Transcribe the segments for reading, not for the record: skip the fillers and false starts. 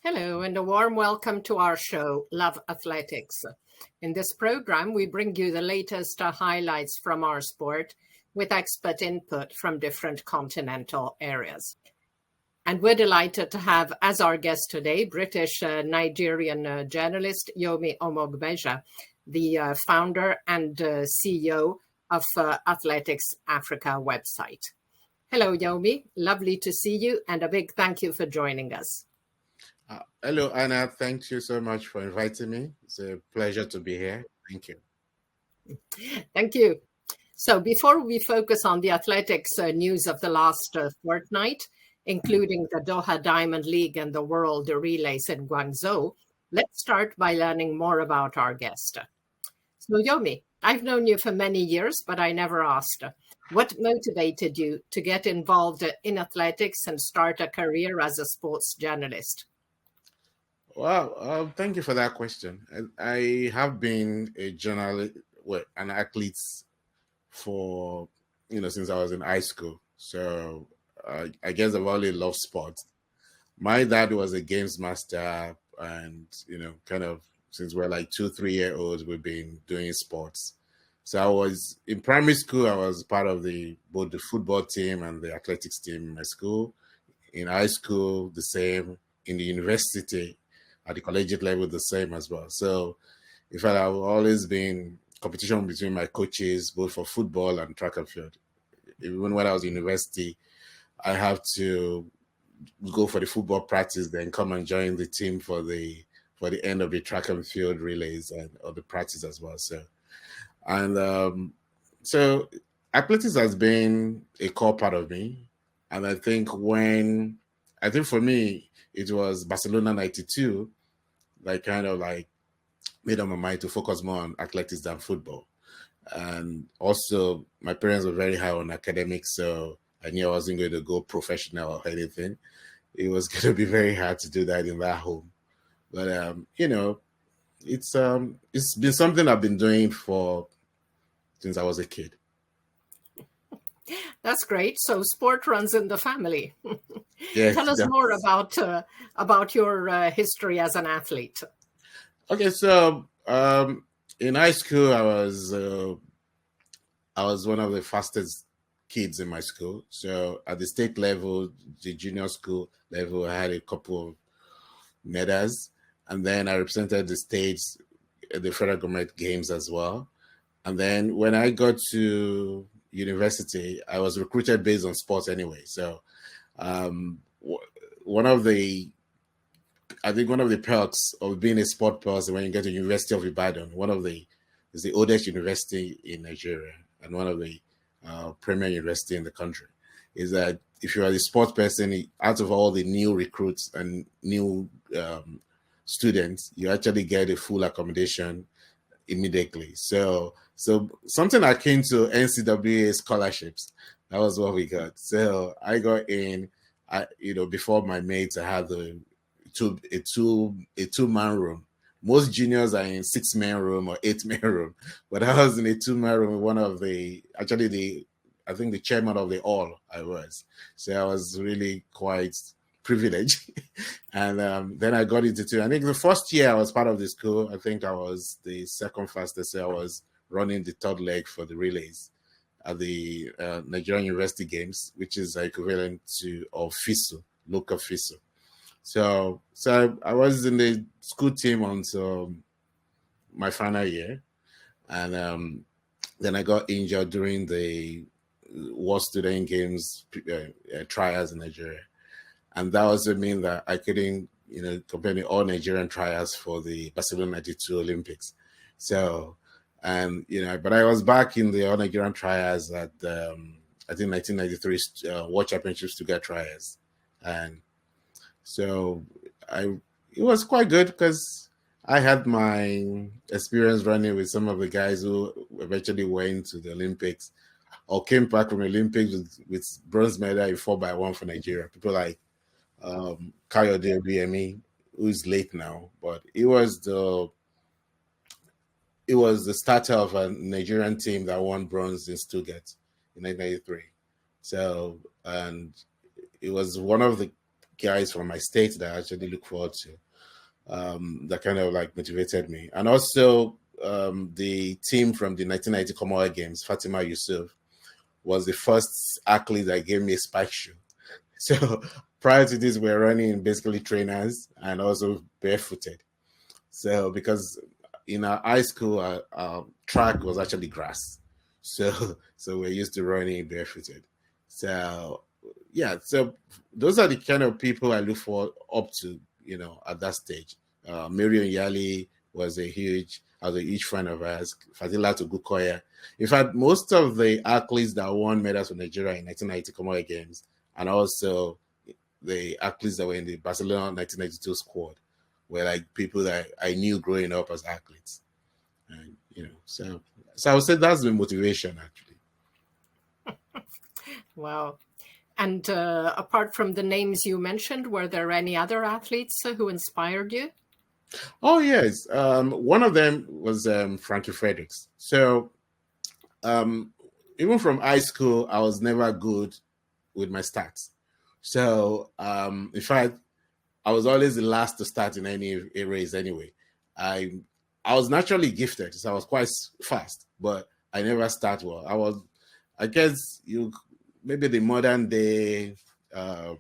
Hello, and a warm welcome to our show, Love Athletics. In this program, we bring you the latest highlights from our sport with expert input from different continental areas. And we're delighted to have as our guest today, British-Nigerian journalist Yomi Omobeja, the founder and CEO of Athletics Africa website. Hello, Yomi. Lovely to see you, and a big thank you for joining us. Hello, Anna. Thank you so much for inviting me. It's a pleasure to be here. Thank you. Thank you. So before we focus on the athletics news of the last fortnight, including the Doha Diamond League and the World Relays in Guangzhou, let's start by learning more about our guest. So Yomi, I've known you for many years, but I never asked, what motivated you to get involved in athletics and start a career as a sports journalist? Well, thank you for that question. I have been a journalist, an athlete for, since I was in high school. So I guess I've always loved sports. My dad was a games master, and, kind of since we're like 2-3-year-olds, we've been doing sports. So I was in primary school, I was part of both the football team and the athletics team in my school. In high school, the same. In the university, at the collegiate level, the same as well. So in fact, I've always been competition between my coaches, both for football and track and field. Even when I was in university, I have to go for the football practice, then come and join the team for the end of the track and field relays or the practice as well. So athletics has been a core part of me. And I think for me, it was Barcelona 92 that kind of like made up my mind to focus more on athletics than football. And also my parents were very high on academics, so I knew I wasn't going to go professional or anything. It was going to be very hard to do that in that home. But, it's been something I've been doing since I was a kid. That's great. So sport runs in the family. Yes, Tell us more about your history as an athlete. Okay, so in high school, I was one of the fastest kids in my school. So at the state level, the junior school level, I had a couple of medals, and then I represented the states at the federal government games as well. And then when I got to university, I was recruited based on sports anyway. So one of the perks of being a sport person when you get to University of Ibadan, is the oldest university in Nigeria and one of the premier university in the country, is that if you are a sports person, out of all the new recruits and new students, you actually get a full accommodation immediately. So something akin to NCAA scholarships. That was what we got. So I got in, before my mates, I had a two-man room. Most juniors are in 6-man room or 8-man room, but I was in a 2-man room with I think the chairman of the all I was. So I was really quite privileged. And then I got into two. I think the first year I was part of the school, I think I was the second fastest. So I was running the third leg for the relays at the Nigerian University Games, which is equivalent to FISU, local FISU. So I was in the school team until my final year. And then I got injured during the World Student Games trials in Nigeria. And that also mean that I couldn't, compare all Nigerian trials for the Barcelona 92 Olympics. So, but I was back in the all Nigerian trials at, I think 1993 World Championships to get trials. And so it was quite good because I had my experience running with some of the guys who eventually went to the Olympics or came back from the Olympics with bronze medal in 4x1 for Nigeria. People like Kayode BME, who's late now, but it was the starter of a Nigerian team that won bronze in Stuttgart in 1993. So, and it was one of the guys from my state that I actually look forward to. That kind of like motivated me. And also the team from the 1990 Commonwealth Games, Fatima Yusuf, was the first athlete that gave me a spike shoe. So prior to this, we were running basically trainers and also barefooted. So because in our high school, our track was actually grass. So we're used to running barefooted. So yeah, so those are the kind of people I look for up to, at that stage. Marion Yali was a huge fan of ours. Fadila Togukoya. In fact, most of the athletes that won medals for Nigeria in 1990 Commonwealth Games, and also the athletes that were in the Barcelona 1992 squad, were like people that I knew growing up as athletes. And, so I would say that's the motivation, actually. Wow. And apart from the names you mentioned, were there any other athletes who inspired you? Oh, yes. One of them was Frankie Fredericks. So even from high school, I was never good with my stats. So in fact, I was always the last to start in any race anyway. I was naturally gifted, so I was quite fast, but I never start well. I guess maybe the modern day, I'm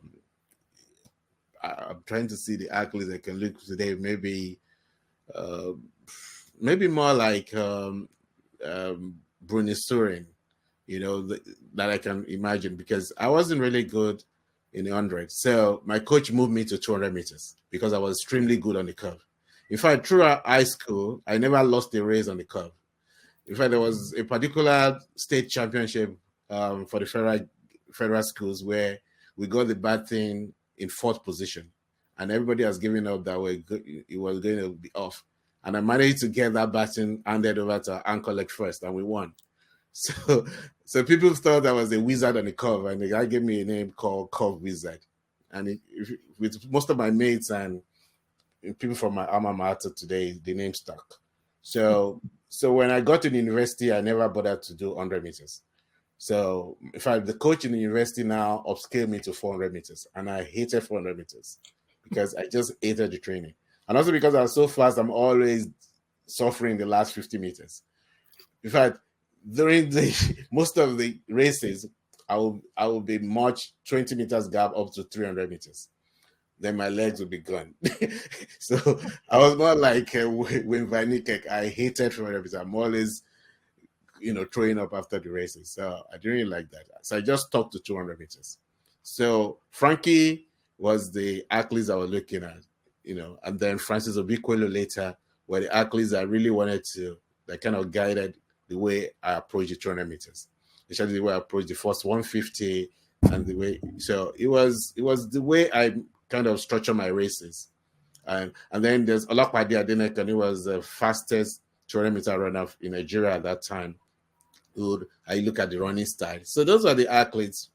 trying to see the athletes I can look today, maybe more like Bruni Surin, that I can imagine, because I wasn't really good in the 100. So my coach moved me to 200 meters because I was extremely good on the curve. In fact, throughout high school, I never lost a race on the curve. In fact, there was a particular state championship for the federal schools where we got the batting in 4th position, and everybody was giving up that it was going to be off. And I managed to get that batting handed over to our anchor leg first, and we won. So people thought I was a wizard on the curve, and the guy gave me a name called Curve Wizard. And with most of my mates and people from my alma mater today, the name stuck. So when I got to the university, I never bothered to do 100 meters. So in fact, the coach in the university now upscaled me to 400 meters, and I hated 400 meters because I just hated the training. And also because I was so fast, I'm always suffering the last 50 meters. In fact, during most of the races, I will be march 20 meters gap up to 300 meters. Then my legs will be gone. So I was more like Wim van Niekerk. I hated 400 meters. I'm always, throwing up after the races. So I didn't really like that. So I just stuck to 200 meters. So Frankie was the athletes I was looking at, and then Francis Obikwelu later were the athletes I really wanted to, that kind of guided the way I approached the 200 meters, especially the way I approached the first 150, and the way. So it was the way I kind of structure my races. And then there's Olapade Adenekun, who was the fastest 200 meter runner in Nigeria at that time. I look at the running style. So those are the athletes.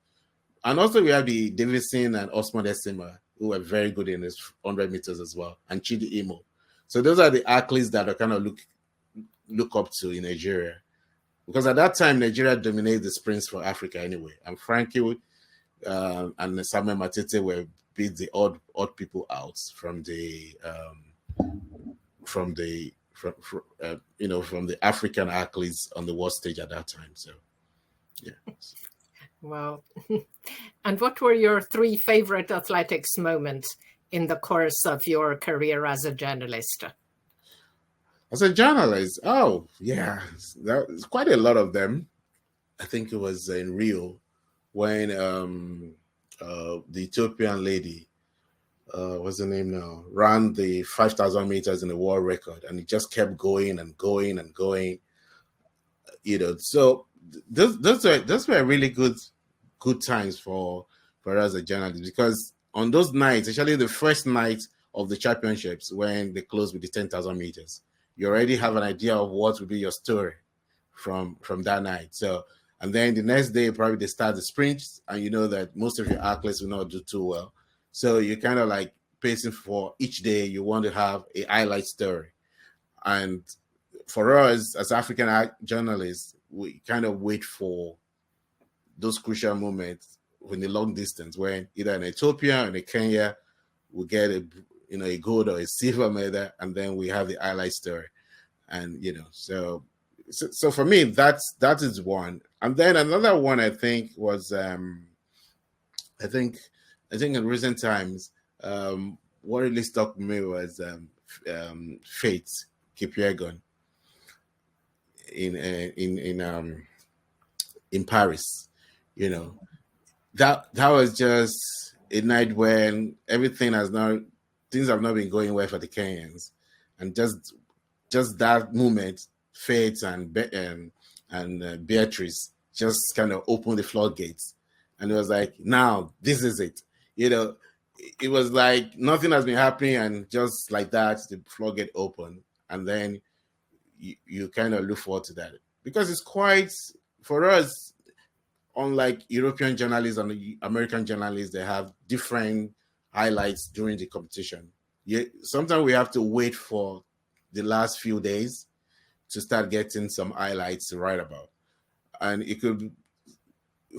And also we have the Davidson and Osman Esima, who were very good in this 100 meters as well, and Chidi Imo. So those are the athletes that I kind of look up to in Nigeria. Because at that time, Nigeria dominated the sprints for Africa anyway. And Frankie and Samuel Matete were beat the odd people out from the African athletes on the world stage at that time. So, yeah. Wow. And what were your 3 favorite athletics moments in the course of your career as a journalist? As a journalist, oh, yeah, there's quite a lot of them. I think it was in Rio when the Ethiopian lady, what's the name now, ran the 5,000 meters in the world record, and it just kept going and going and going. So those were really good times for us as a journalist, because on those nights, especially the first night of the championships, when they closed with the 10,000 meters, you already have an idea of what will be your story from that night. So, and then the next day, probably they start the sprints, and you know that most of your athletes will not do too well. So you kind of like pacing for each day. You want to have a highlight story. And for us as African journalists, we kind of wait for those crucial moments in the long distance, where either in Ethiopia or in Kenya, we get a gold or a silver medal, and then we have the highlight story. And so for me, that is one. And then another one I think was I think in recent times, what really struck me was Faith Cherotich in Paris. That was just a night when things have not been going well for the Kenyans, and just that moment, Faith and Beatrice just kind of opened the floodgates, and it was like, now this is it. It was like nothing has been happening, and just like that, the floodgate opened, and then you kind of look forward to that, because it's quite, for us, unlike European journalists and American journalists, they have different highlights during the competition. Sometimes we have to wait for the last few days to start getting some highlights to write about. And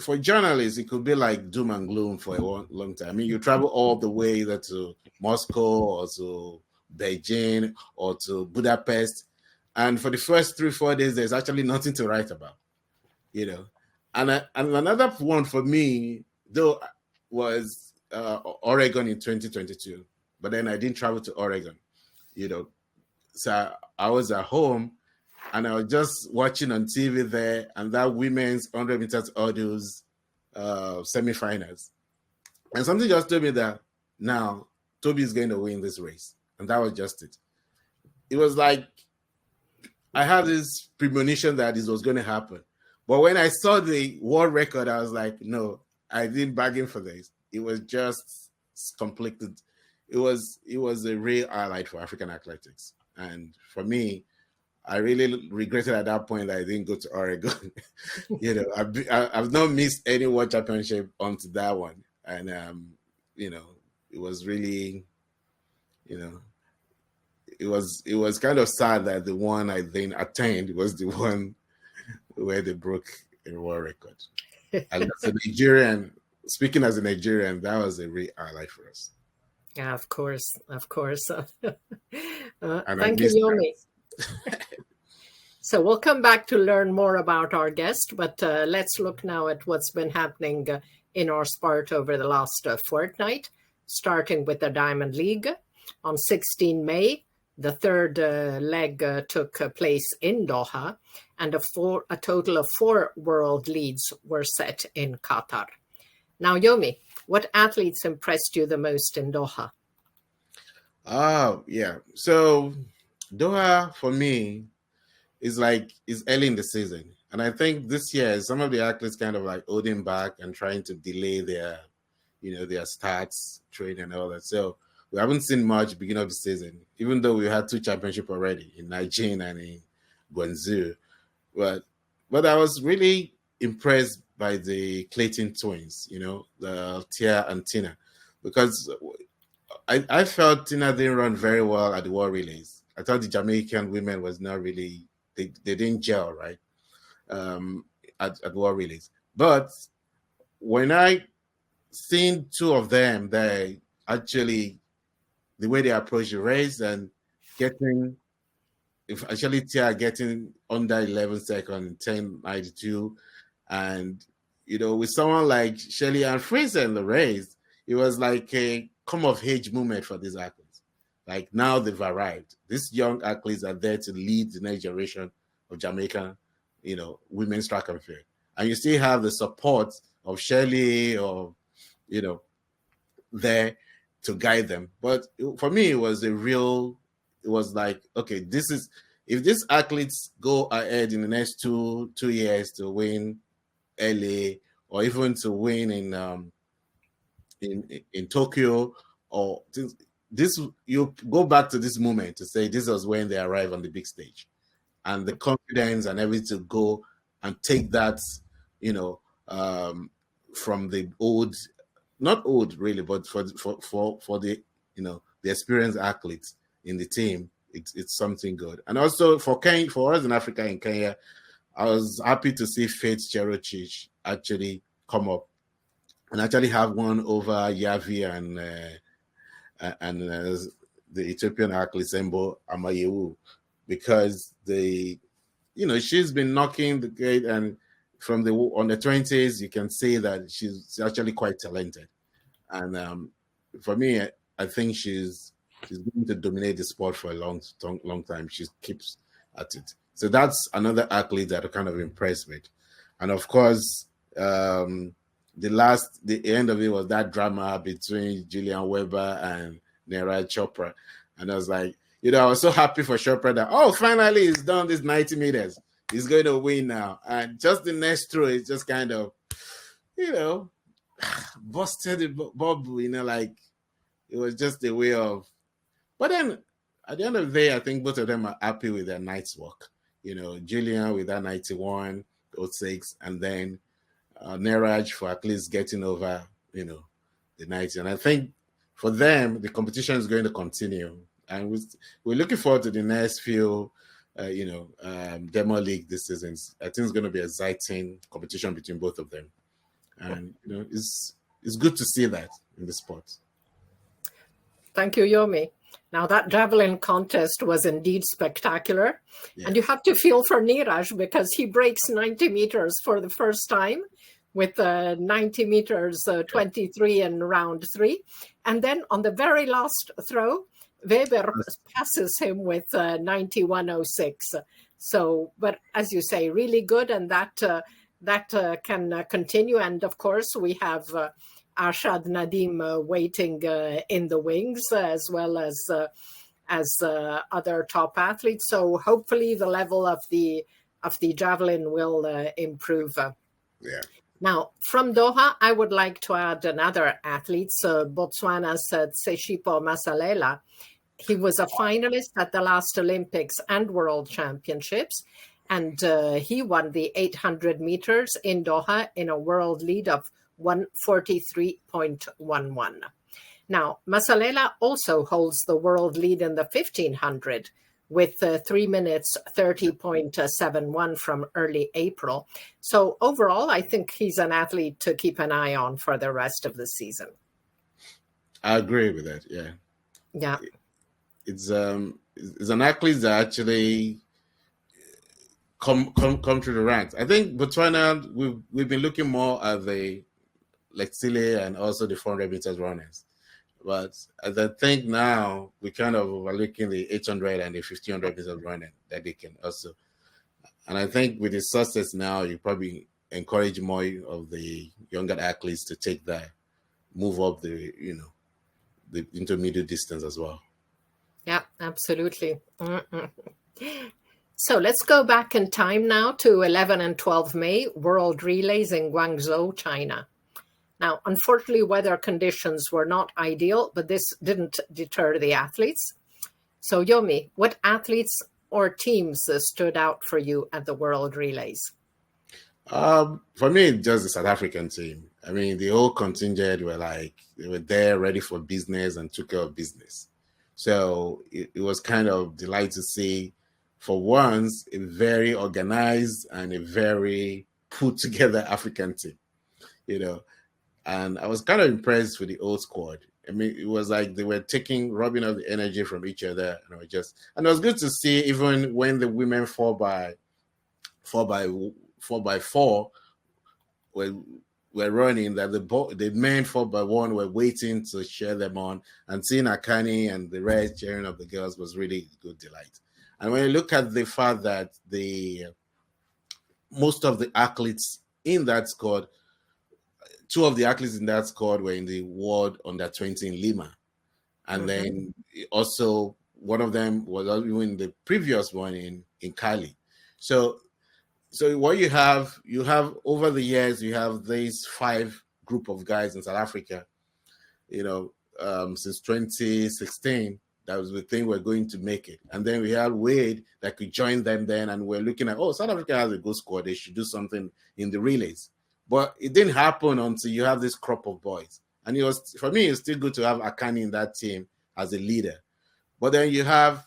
for journalists, it could be like doom and gloom for a long time. I mean, you travel all the way either to Moscow or to Beijing or to Budapest, and for the first 3-4 days, there's actually nothing to write about, And another one for me, though, was Oregon in 2022. But then I didn't travel to Oregon, So I was at home, and I was just watching on TV there, and that women's 100 meters hurdles semifinals. And something just told me that now Toby is going to win this race. And that was just it. It was like I had this premonition that this was going to happen. But when I saw the world record, I was like, no, I didn't bargain for this. It was just completed. It was a real highlight for African athletics. And for me, I really regretted at that point that I didn't go to Oregon. I've not missed any World Championship onto that one. And, it was really, it was kind of sad that the one I then attained was the one where they broke a world record. And as a Nigerian, speaking as a Nigerian, that was a real highlight for us. Yeah, of course. Thank you, Yomi. So we'll come back to learn more about our guest, but let's look now at what's been happening in our sport over the last fortnight, starting with the Diamond League. On 16 May, the third leg took place in Doha, and a total of 4 world leads were set in Qatar. Now, Yomi, what athletes impressed you the most in Doha? Oh, yeah. So Doha, for me, is early in the season. And I think this year, some of the athletes kind of like holding back and trying to delay their starts, training and all that. So we haven't seen much beginning of the season, even though we had 2 championships already in Nigeria and in Guangzhou. But I was really impressed by the Clayton twins, the Tia and Tina, because I felt Tina didn't run very well at the World Relays. I thought the Jamaican women was not really, they didn't gel right at World Relays. But when I seen 2 of them, they actually, the way they approach the race and Tia getting under 11 seconds in 10:92, and with someone like Shelly and Fraser in the race, it was like a come of age moment for these athletes. Like now they've arrived. These young athletes are there to lead the next generation of Jamaican, women's track and field. And you still have the support of Shelly or, there to guide them. But for me, it was like, okay, if these athletes go ahead in the next two years to win LA or even to win in Tokyo, or this, you go back to this moment to say this was when they arrived on the big stage, and the confidence and everything to go and take that, from the old, not old really, but for the the experienced athletes in the team, it's something good. And also for us in Africa, in Kenya, I was happy to see Faith Cherotich actually come up and actually have one over Yavi and the Ethiopian athlete Sembo Amayewu, because she's been knocking the gate, and from on the 20s you can see that she's actually quite talented, and for me, I think she's going to dominate the sport for a long time. She keeps at it. So that's another athlete that kind of impressed me. And of course, the end of it was that drama between Julian Weber and Neeraj Chopra. And I was like, I was so happy for Chopra that, finally he's done this 90 meters. He's going to win now. And just the next throw is just kind of, busted the bubble, like it was just a way of. But then at the end of the day, I think both of them are happy with their night's work. Julian with that 91.06, and then Neeraj for at least getting over, the 90. And I think for them, the competition is going to continue. And we're looking forward to the next few, Diamond League this season. I think it's going to be an exciting competition between both of them. And, it's good to see that in the sport. Thank you, Yomi. Now, that javelin contest was indeed spectacular. Yes. And you have to feel for Neeraj, because he breaks 90 meters for the first time with 90 meters 23 in round 3. And then on the very last throw, Weber passes him with 91.06. So, but as you say, really good. And that can continue. And of course, we have Arshad Nadim waiting in the wings, as well as other top athletes. So hopefully the level of the javelin will improve. Yeah. Now, from Doha, I would like to add another athlete, Botswana's Tshepiso Masalela. He was a finalist at the last Olympics and World Championships, and he won the 800 meters in Doha in a world lead of 1:43.11. Now, Masalela also holds the world lead in the 1500 with 3 minutes 30.71 from early April. So overall, I think he's an athlete to keep an eye on for the rest of the season. I agree with that. Yeah. Yeah. It's an athlete that actually come through the ranks. I think Botswana, we've been looking more at the Lexile and also the 400 meters runners. But as I think now, we kind of overlooking the 800 and the 1500 meters running that they can also. And I think with the success now, you probably encourage more of the younger athletes to take that, move up the intermediate distance as well. Yeah, absolutely. So let's go back in time now to 11 and 12 May, World Relays in Guangzhou, China. Now, unfortunately, weather conditions were not ideal, but this didn't deter the athletes. So, Yomi, what athletes or teams stood out for you at the World Relays? For me, just the South African team. I mean, the whole contingent they were there ready for business and took care of business. So it was kind of delight to see, for once, a very organized and a very put together African team, And I was kind of impressed with the old squad. I mean, it was like they were rubbing off the energy from each other, and it was good to see, even when the women 4x4 were running, that the men 4x1 were waiting to cheer them on, and seeing Akani and the rest cheering up the girls was really good delight. And when you look at the fact that most of the athletes in that squad, 2 of the athletes in that squad were in the World Under-20 in Lima. And then also one of them was in the previous one in Cali. So what you have over the years, you have these 5 group of guys in South Africa, since 2016, that was the thing we're going to make it. And then we had Wade that could join them then, and we're looking at, South Africa has a good squad. They should do something in the relays. But it didn't happen until you have this crop of boys. And for me, it's still good to have Akani in that team as a leader. But then you have,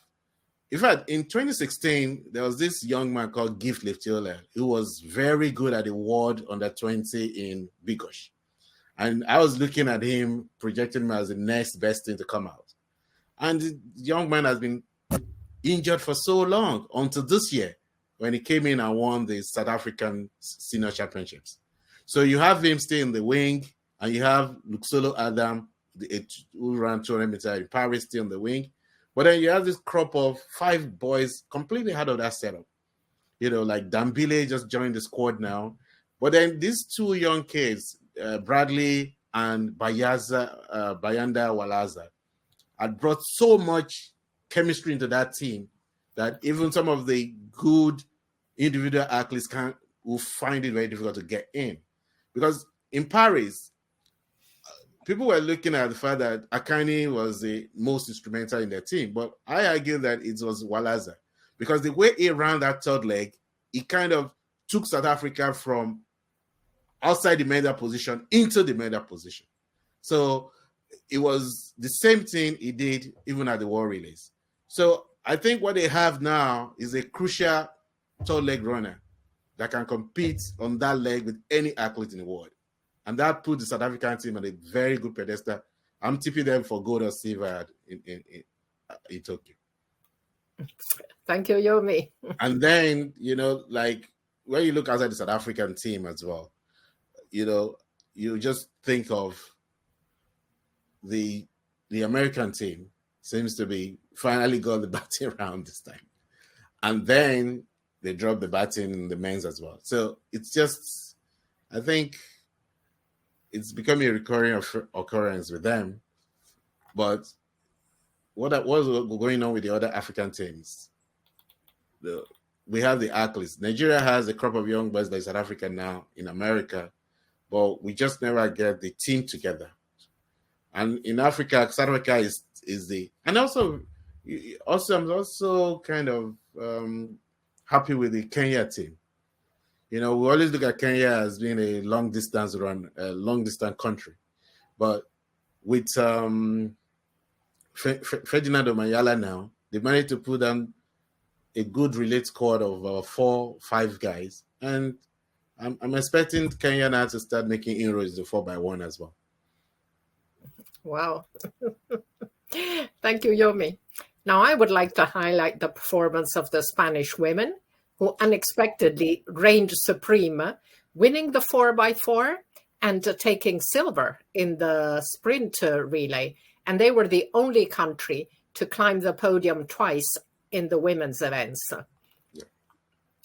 in fact, in 2016, there was this young man called Gift Leftiola who was very good at the World Under-20 in Bigos. And I was looking at him, projecting him as the next best thing to come out. And the young man has been injured for so long until this year when he came in and won the South African Senior Championships. So you have him stay in the wing, and you have Luxolo Adam, who ran 200 meters in Paris, still in the wing. But then you have this crop of 5 boys completely out of that setup. Like Dambile just joined the squad now. But then these 2 young kids, Bradley and Bayanda Walaza, had brought so much chemistry into that team that even some of the good individual athletes will find it very difficult to get in. Because in Paris, people were looking at the fact that Akani was the most instrumental in their team, but I argue that it was Walaza, because the way he ran that third leg, he kind of took South Africa from outside the medal position into the medal position. So it was the same thing he did even at the World Relays. So I think what they have now is a crucial third leg runner that can compete on that leg with any athlete in the world. And that put the South African team on a very good pedestal. I'm tipping them for gold or silver in Tokyo. Thank you, Yomi. And then, like when you look outside the South African team as well, you just think of the American team seems to be finally got the batting round this time. And then they dropped the batting in the men's as well. So it's just, I think it's becoming a recurring occurrence with them. But what was going on with the other African teams? We have the athletes. Nigeria has a crop of young boys like South Africa now in America, but we just never get the team together. And in Africa, South Africa is the, and also I'm also kind of happy with the Kenya team. We always look at Kenya as being a long distance country, but with Ferdinand Mayala now, they managed to put down a good relay squad of 4-5 guys, and I'm expecting Kenya now to start making inroads to 4x1 as well. Wow. Thank you, Yomi. Now, I would like to highlight the performance of the Spanish women, who unexpectedly reigned supreme, winning the 4x4 and taking silver in the sprint relay. And they were the only country to climb the podium twice in the women's events. Yeah.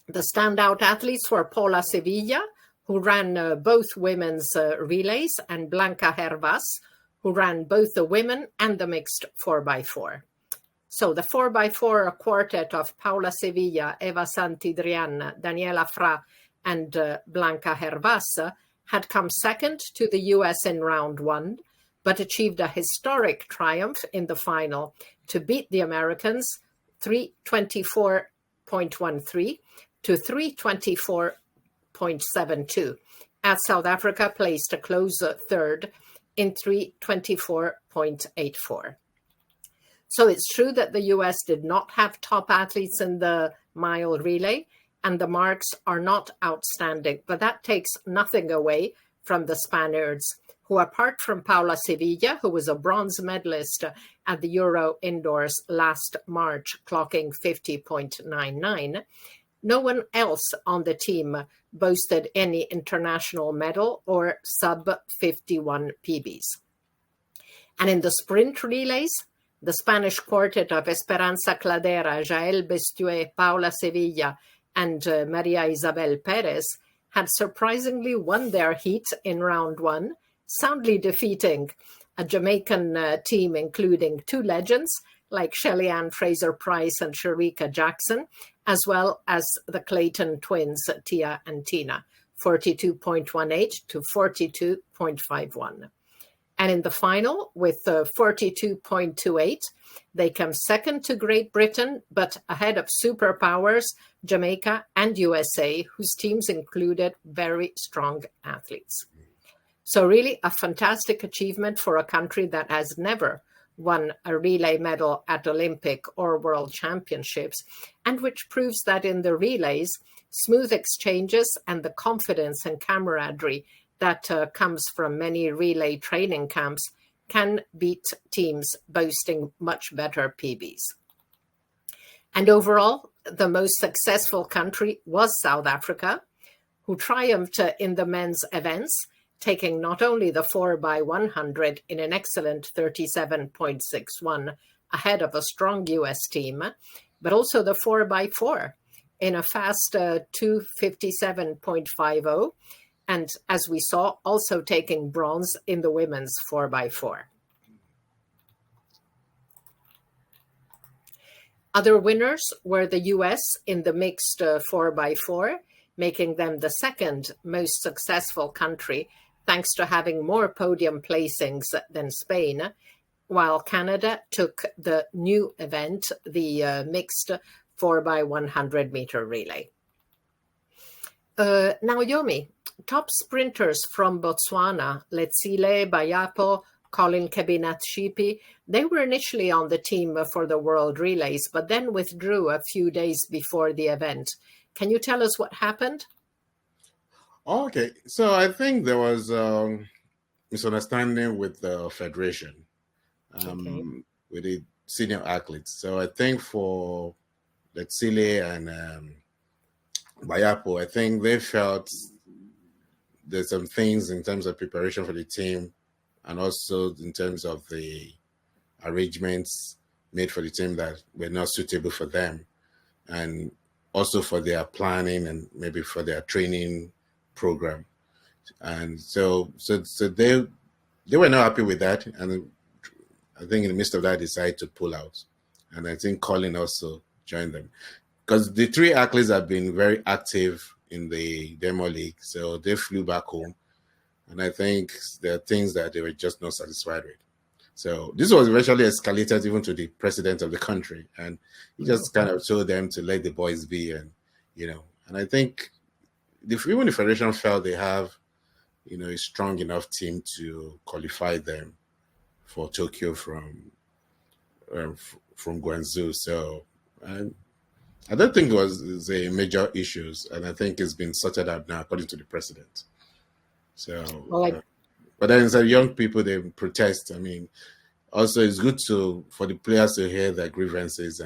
The standout athletes were Paula Sevilla, who ran both women's relays, and Blanca Hervas, who ran both the women and the mixed 4x4. So the 4x4 quartet of Paula Sevilla, Eva Santidrian, Daniela Fra, and Blanca Hervas had come second to the US in round 1, but achieved a historic triumph in the final to beat the Americans 324.13 to 324.72, as South Africa placed a close third in 324.84. So it's true that the US did not have top athletes in the mile relay, and the marks are not outstanding, but that takes nothing away from the Spaniards, who, apart from Paula Sevilla, who was a bronze medalist at the Euro Indoors last March, clocking 50.99, no one else on the team boasted any international medal or sub-51 PBs. And in the sprint relays, the Spanish quartet of Esperanza Cladera, Jael Bestué, Paula Sevilla, and María Isabel Pérez had surprisingly won their heat in round 1, soundly defeating a Jamaican team including 2 legends like Shelly-Ann Fraser-Price and Sharika Jackson, as well as the Clayton twins, Tia and Tina, 42.18 to 42.51. And in the final, with 42.28, they come second to Great Britain, but ahead of superpowers Jamaica and USA, whose teams included very strong athletes. So really a fantastic achievement for a country that has never won a relay medal at Olympic or World Championships, and which proves that in the relays, smooth exchanges and the confidence and camaraderie that comes from many relay training camps can beat teams boasting much better PBs. And overall, the most successful country was South Africa, who triumphed in the men's events, taking not only the 4x100 in an excellent 37.61 ahead of a strong US team, but also the 4x4 in a fast 2:57.50, and as we saw, also taking bronze in the women's 4x4. Other winners were the US in the mixed 4x4, making them the second most successful country, thanks to having more podium placings than Spain, while Canada took the new event, the mixed 4x100 meter relay. Now, Yomi, top sprinters from Botswana, Letsile Bayapo, Colin Kebinatshipi, they were initially on the team for the World Relays, but then withdrew a few days before the event. Can you tell us what happened? Okay, so I think there was misunderstanding with the federation, with the senior athletes. So I think for Letsile and Bayapo, I think they felt there's some things in terms of preparation for the team and also in terms of the arrangements made for the team that were not suitable for them, and also for their planning and maybe for their training program. And so they were not happy with that, and I think in the midst of that decided to pull out. And I think Colin also joined them, because the three athletes have been very active in the Diamond League, so they flew back home, and I think there are things that they were just not satisfied with. So this was eventually escalated even to the president of the country, and he just kind of told them to let the boys be, and and I think even the federation felt they have a strong enough team to qualify them for Tokyo from Guangzhou. So I don't think it was a major issues, and I think it's been sorted out now according to the president. So, but then as young people, they protest. I mean, also it's good for the players to hear their grievances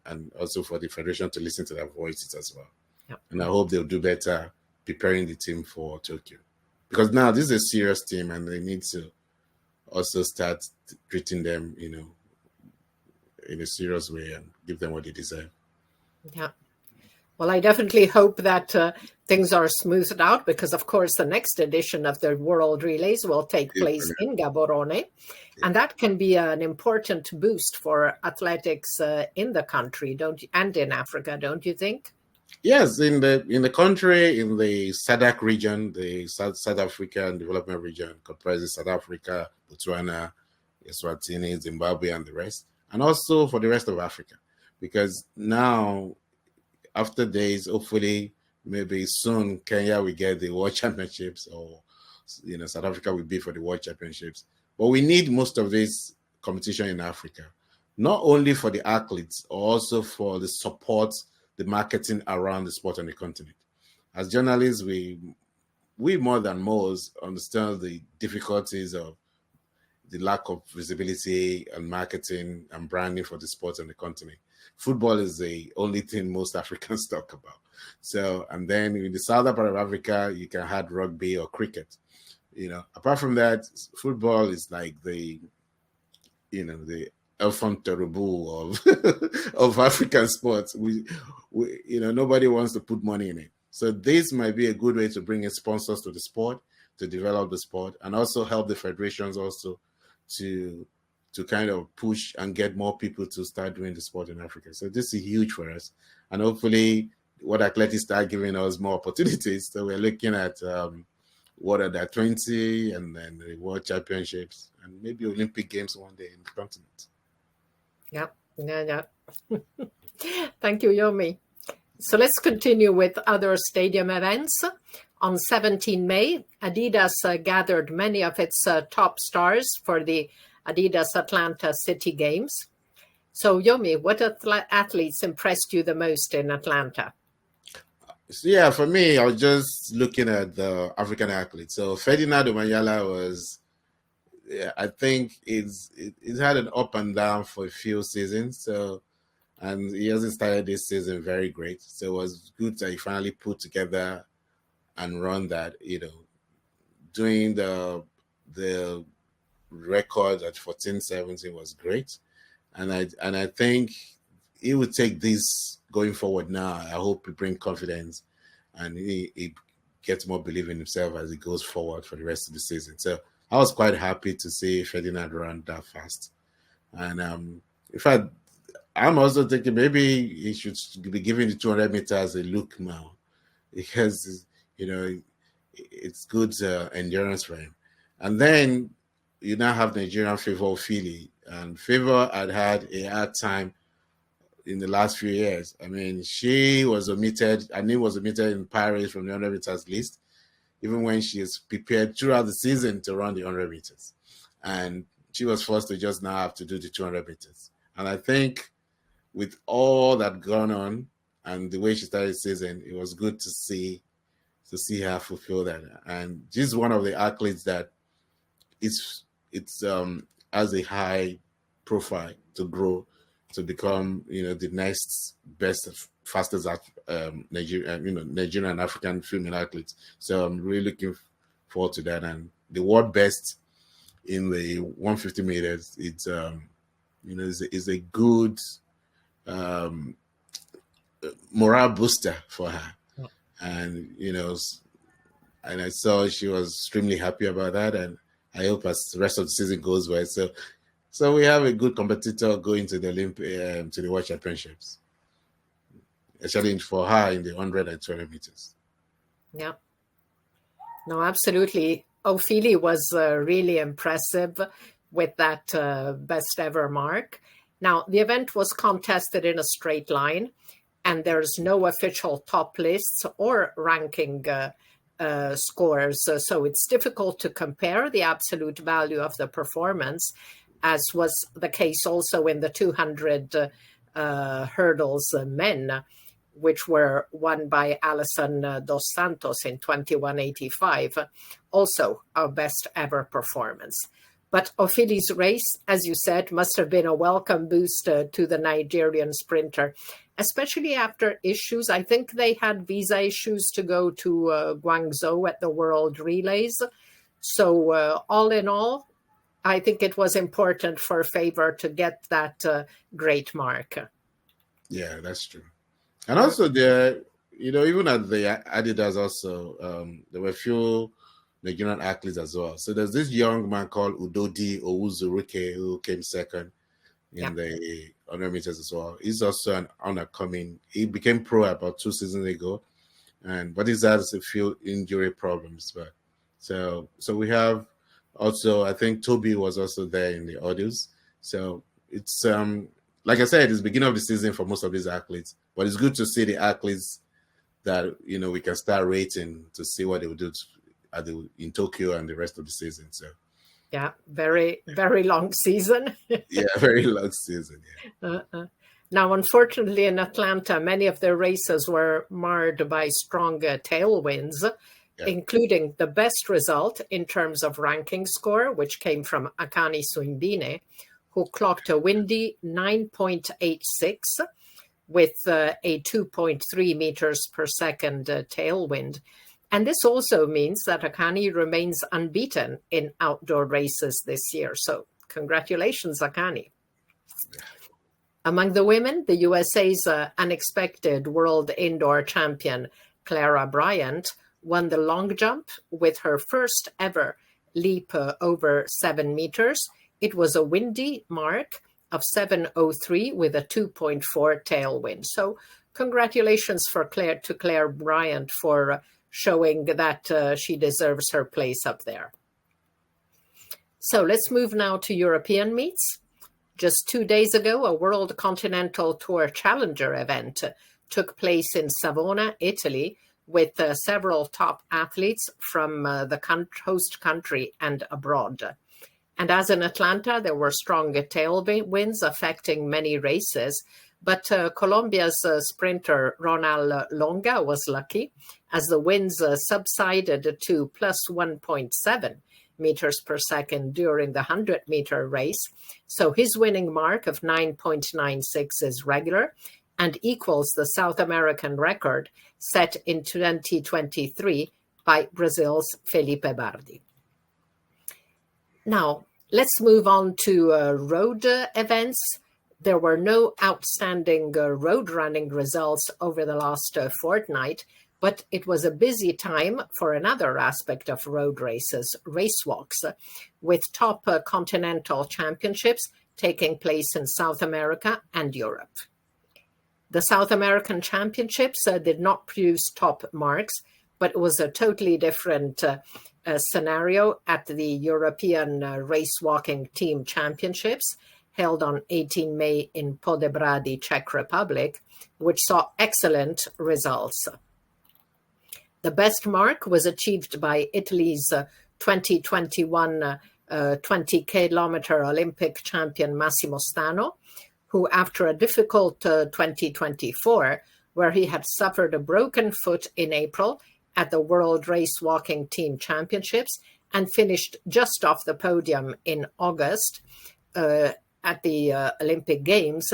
and also for the federation to listen to their voices as well. Yep. And I hope they'll do better preparing the team for Tokyo, because now this is a serious team and they need to also start treating them, in a serious way and give them what they deserve. Yeah. Well, I definitely hope that things are smoothed out, because, of course, the next edition of the World Relays will take place in Gaborone. Yeah. And that can be an important boost for athletics in the country, and in Africa, don't you think? Yes, in the country, in the SADC region, the South African Development Region, comprises South Africa, Botswana, Eswatini, Zimbabwe, and the rest, and also for the rest of Africa, because now, after days, hopefully, maybe soon, Kenya will get the World Championships, or South Africa will be for the World Championships. But we need most of this competition in Africa, not only for the athletes, also for the support, the marketing around the sport on the continent. As journalists, we more than most understand the difficulties of the lack of visibility and marketing and branding for the sport on the continent. Football is the only thing most Africans talk about. So, and then in the southern part of Africa, you can have rugby or cricket. Apart from that, football is like the enfant terrible of African sports. Nobody wants to put money in it. So this might be a good way to bring in sponsors to the sport, to develop the sport, and also help the federations also to kind of push and get more people to start doing the sport in Africa. So this is huge for us. And hopefully what athletics start giving us more opportunities. So we're looking at what are the 20 and then the World Championships and maybe Olympic Games one day in the continent. Yeah. Thank you, Yomi. So let's continue with other stadium events. On 17 May, Adidas gathered many of its top stars for the Adidas Atlanta City Games. So, Yomi, what athletes impressed you the most in Atlanta? So yeah, for me, I was just looking at the African athletes. So Ferdinand Omanyala was, yeah, I think it's had an up and down for a few seasons. So, and he hasn't started this season very great. So it was good that he finally put together and run that, doing the record at 14:17 was great. And I think he would take this going forward now. I hope he brings confidence and he gets more belief in himself as he goes forward for the rest of the season. So I was quite happy to see Ferdinand run that fast. And in fact, I'm also thinking maybe he should be giving the 200 meters a look now, because it's good endurance for him. And then you now have Nigerian Favour Ofili, and Favour had a hard time in the last few years. I mean, she was omitted. Her name was omitted in Paris from the 100 meters list, even when she is prepared throughout the season to run the 100 meters. And she was forced to just now have to do the 200 meters. And I think with all that gone on and the way she started the season, it was good to see her fulfill that. And she's one of the athletes that has a high profile to grow to become, the next best, fastest Nigerian and African female athletes. So I'm really looking forward to that. And the world best in the 150 meters, it's is a good morale booster for her. And and I saw she was extremely happy about that, and I hope as the rest of the season goes well. So we have a good competitor going to the to the World Championships, especially for her in the 100 and 200 meters. Yeah. No, absolutely. Ofili was really impressive with that best ever mark. Now, the event was contested in a straight line, and there's no official top lists or ranking scores. So it's difficult to compare the absolute value of the performance, as was the case also in the 200 hurdles men, which were won by Alison dos Santos in 21:85, also our best ever performance. But Ofili's race, as you said, must have been a welcome boost to the Nigerian sprinter, especially after issues. I think they had visa issues to go to Guangzhou at the World Relays. So all in all, I think it was important for Favour to get that great mark. Yeah, that's true. And also there, even at the Adidas also, there were a few Nigerian athletes as well. So there's this young man called Udodi Owuzuruke who came second in the 100 meters as well. He's also an upcoming. He became pro about 2 seasons ago, but he's had a few injury problems. But so we have also, I think Toby was also there in the audience. So it's like I said, it's the beginning of the season for most of these athletes, but it's good to see the athletes that we can start rating to see what they will do in Tokyo and the rest of the season. So yeah, very, very long season. Yeah, very long season. Yeah. Now, unfortunately, in Atlanta, many of the races were marred by strong tailwinds, including the best result in terms of ranking score, which came from Akani Simbine, who clocked a windy 9.86 with a 2.3 meters per second tailwind. And this also means that Akani remains unbeaten in outdoor races this year. So congratulations, Akani. Among the women, the USA's unexpected world indoor champion, Clare Bryant, won the long jump with her first ever leap over 7 meters. It was a windy mark of 7:03 with a 2.4 tailwind. So congratulations to Clare Bryant for showing that she deserves her place up there. So let's move now to European meets. Just 2 days ago, a World Continental Tour Challenger event took place in Savona, Italy, with several top athletes from the host country and abroad. And as in Atlanta, there were strong tailwinds affecting many races, But Colombia's sprinter Ronald Longa was lucky, as the winds subsided to plus 1.7 meters per second during the 100-meter race. So his winning mark of 9.96 is regular and equals the South American record set in 2023 by Brazil's Felipe Bardi. Now, let's move on to road events. There were no outstanding road running results over the last fortnight, but it was a busy time for another aspect of road races, race walks, with top continental championships taking place in South America and Europe. The South American Championships did not produce top marks, but it was a totally different scenario at the European Race Walking Team Championships, held on 18 May in Podebrady, Czech Republic, which saw excellent results. The best mark was achieved by Italy's 2021 20-kilometer Olympic champion Massimo Stano, who, after a difficult 2024, where he had suffered a broken foot in April at the World Race Walking Team Championships and finished just off the podium in August at the Olympic Games,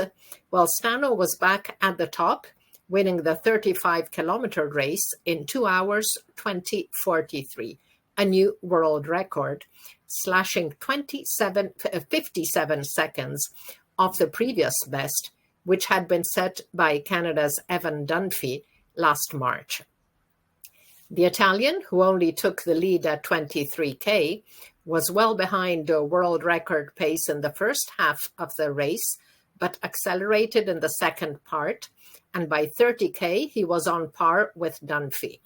well, Stano was back at the top, winning the 35-kilometer race in 2 hours 20:43, a new world record, slashing 57 seconds off the previous best, which had been set by Canada's Evan Dunphy last March. The Italian, who only took the lead at 23K, was well behind a world record pace in the first half of the race, but accelerated in the second part, and by 30K he was on par with Dunphy.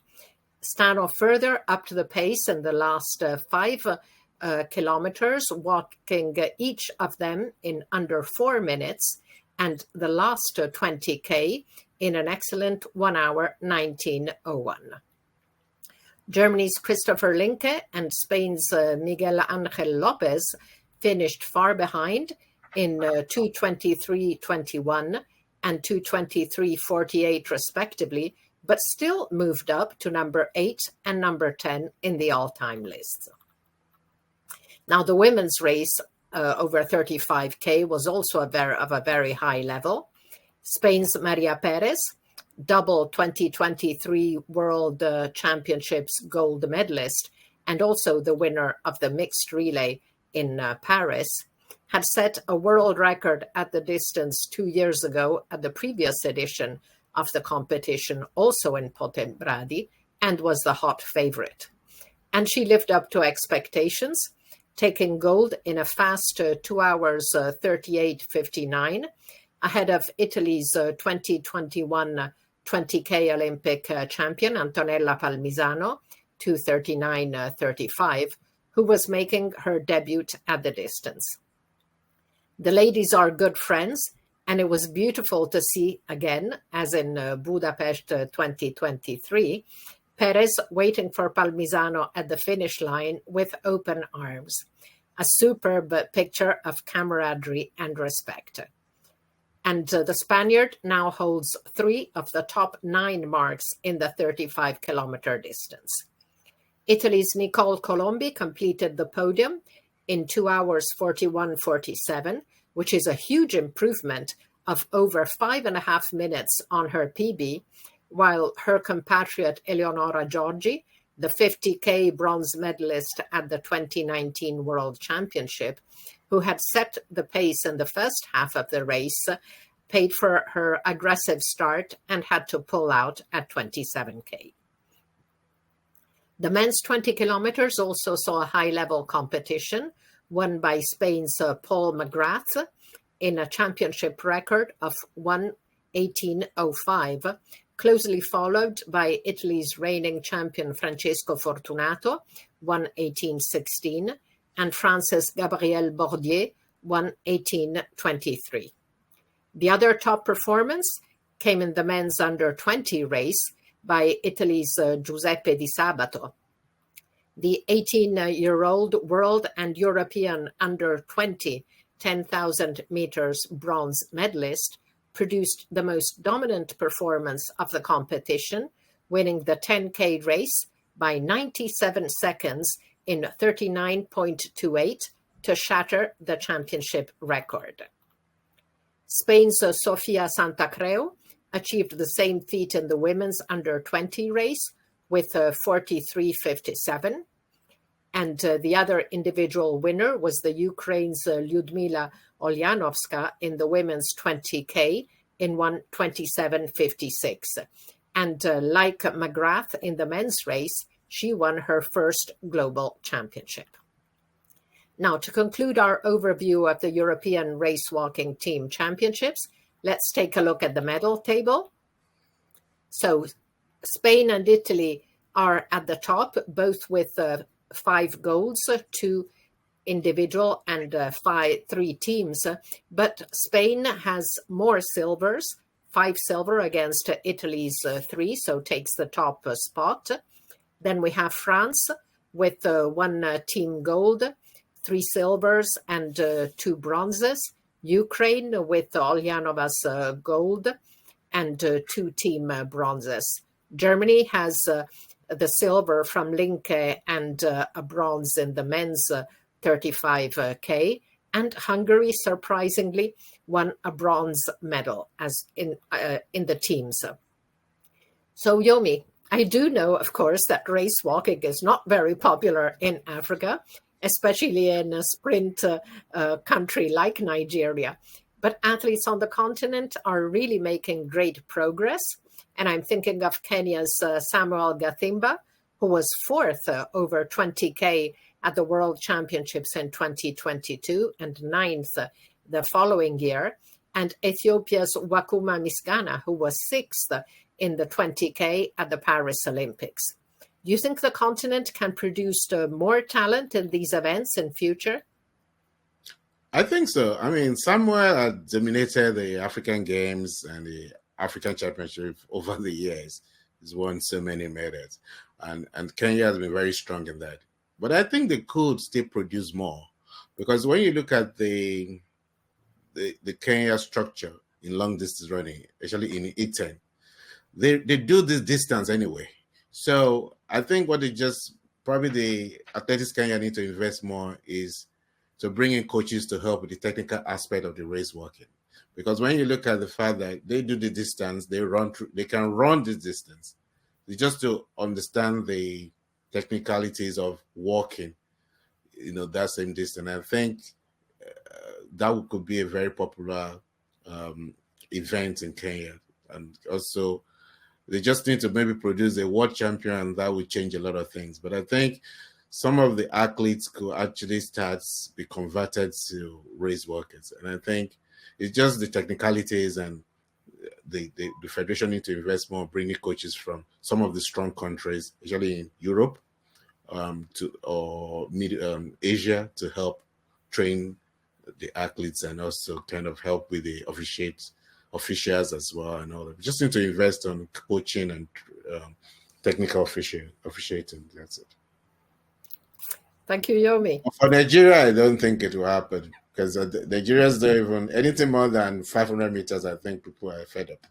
Stano further upped the pace in the last 5 kilometers, walking each of them in under 4 minutes, and the last 20K in an excellent 1 hour 19:01. Germany's Christopher Linke and Spain's Miguel Angel Lopez finished far behind in 2:23:21 and 2:23:48 respectively, but still moved up to number 8 and number 10 in the all-time lists. Now, the women's race over 35K was also of a very high level. Spain's María Pérez, double 2023 World Championships gold medalist, and also the winner of the mixed relay in Paris, had set a world record at the distance 2 years ago at the previous edition of the competition, also in Podebrady, and was the hot favorite. And she lived up to expectations, taking gold in a fast 2 hours 38:59, ahead of Italy's 2021 20K Olympic champion Antonella Palmisano, 2:39:35, who was making her debut at the distance. The ladies are good friends, and it was beautiful to see again, as in Budapest 2023, Perez waiting for Palmisano at the finish line with open arms, a superb picture of camaraderie and respect. And the Spaniard now holds 3 of the top 9 marks in the 35-kilometer distance. Italy's Nicole Colombi completed the podium in 2 hours 41:47, which is a huge improvement of over 5.5 minutes on her PB, while her compatriot Eleonora Giorgi, the 50K bronze medalist at the 2019 World Championship, who had set the pace in the first half of the race, paid for her aggressive start and had to pull out at 27K. The men's 20 kilometers also saw a high-level competition, won by Spain's Paul McGrath in a championship record of 1:18:05, closely followed by Italy's reigning champion Francesco Fortunato, 1:18:16, and France's Gabriel Bordier, 1:18:23. The other top performance came in the men's under-20 race by Italy's Giuseppe Di Sabato. The 18-year-old world and European under-20 10,000 meters bronze medalist produced the most dominant performance of the competition, winning the 10K race by 97 seconds in 39.28 to shatter the championship record. Spain's Sofia Santacreu achieved the same feat in the women's under-20 race with 43.57. And the other individual winner was the Ukraine's Lyudmila Olyanovska in the women's 20K in 1:27.56. And like McGrath in the men's race, she won her first global championship. Now, to conclude our overview of the European Race Walking Team Championships, let's take a look at the medal table. So Spain and Italy are at the top, both with 5 golds, 2 individual and 3 teams. But Spain has more silvers, 5 silver against Italy's 3, so takes the top spot. Then we have France with 1 team gold, 3 silvers and 2 bronzes. Ukraine with Olyanova's gold and 2 team bronzes. Germany has the silver from Linke and a bronze in the men's 35K. And Hungary, surprisingly, won a bronze medal as in the teams. So, Yomi, I do know, of course, that race walking is not very popular in Africa, especially in a sprint country like Nigeria. But athletes on the continent are really making great progress. And I'm thinking of Kenya's Samuel Gathimba, who was 4th over 20K at the World Championships in 2022 and 9th the following year. And Ethiopia's Wakuma Misgana, who was 6th in the 20K at the Paris Olympics. Do you think the continent can produce more talent in these events in future? I think so. I mean, Samuel had dominated the African Games and the African Championship over the years. He's won so many medals. And Kenya has been very strong in that. But I think they could still produce more. Because when you look at the Kenya structure in long distance running, especially in E10, they do this distance anyway. So I think what probably the Athletics Kenya need to invest more is to bring in coaches to help with the technical aspect of the race walking. Because when you look at the fact that they do the distance, they can run this distance. It's just to understand the technicalities of walking, that same distance. I think that could be a very popular event in Kenya. And also, they just need to maybe produce a world champion, and that would change a lot of things. But I think some of the athletes could actually be converted to race walkers. And I think it's just the technicalities, and the federation need to invest more, bringing coaches from some of the strong countries, especially in Europe or Asia, to help train the athletes and also kind of help with the officials as well and all that. We just need to invest on coaching and technical officiating. That's it. Thank you, Yomi. For Nigeria, I don't think it will happen because Nigerians don't even anything more than 500 meters. I think people are fed up.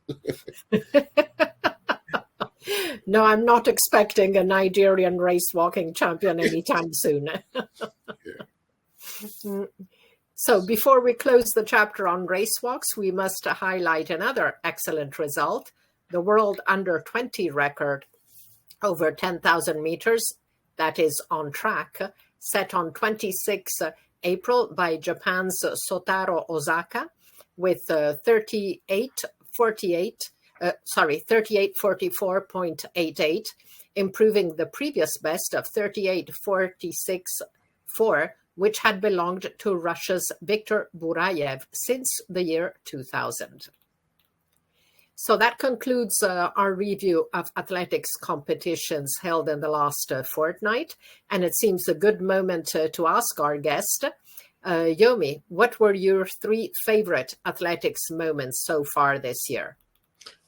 No, I'm not expecting a Nigerian race walking champion anytime soon. Yeah. So before we close the chapter on race walks, we must highlight another excellent result, the World Under-20 record over 10,000 meters, that is on track, set on 26 April by Japan's Sotaro Osaka with 38:44.88, improving the previous best of 38:46.4, which had belonged to Russia's Viktor Burayev since the year 2000. So that concludes our review of athletics competitions held in the last fortnight. And it seems a good moment to ask our guest, Yomi, what were your 3 favorite athletics moments so far this year?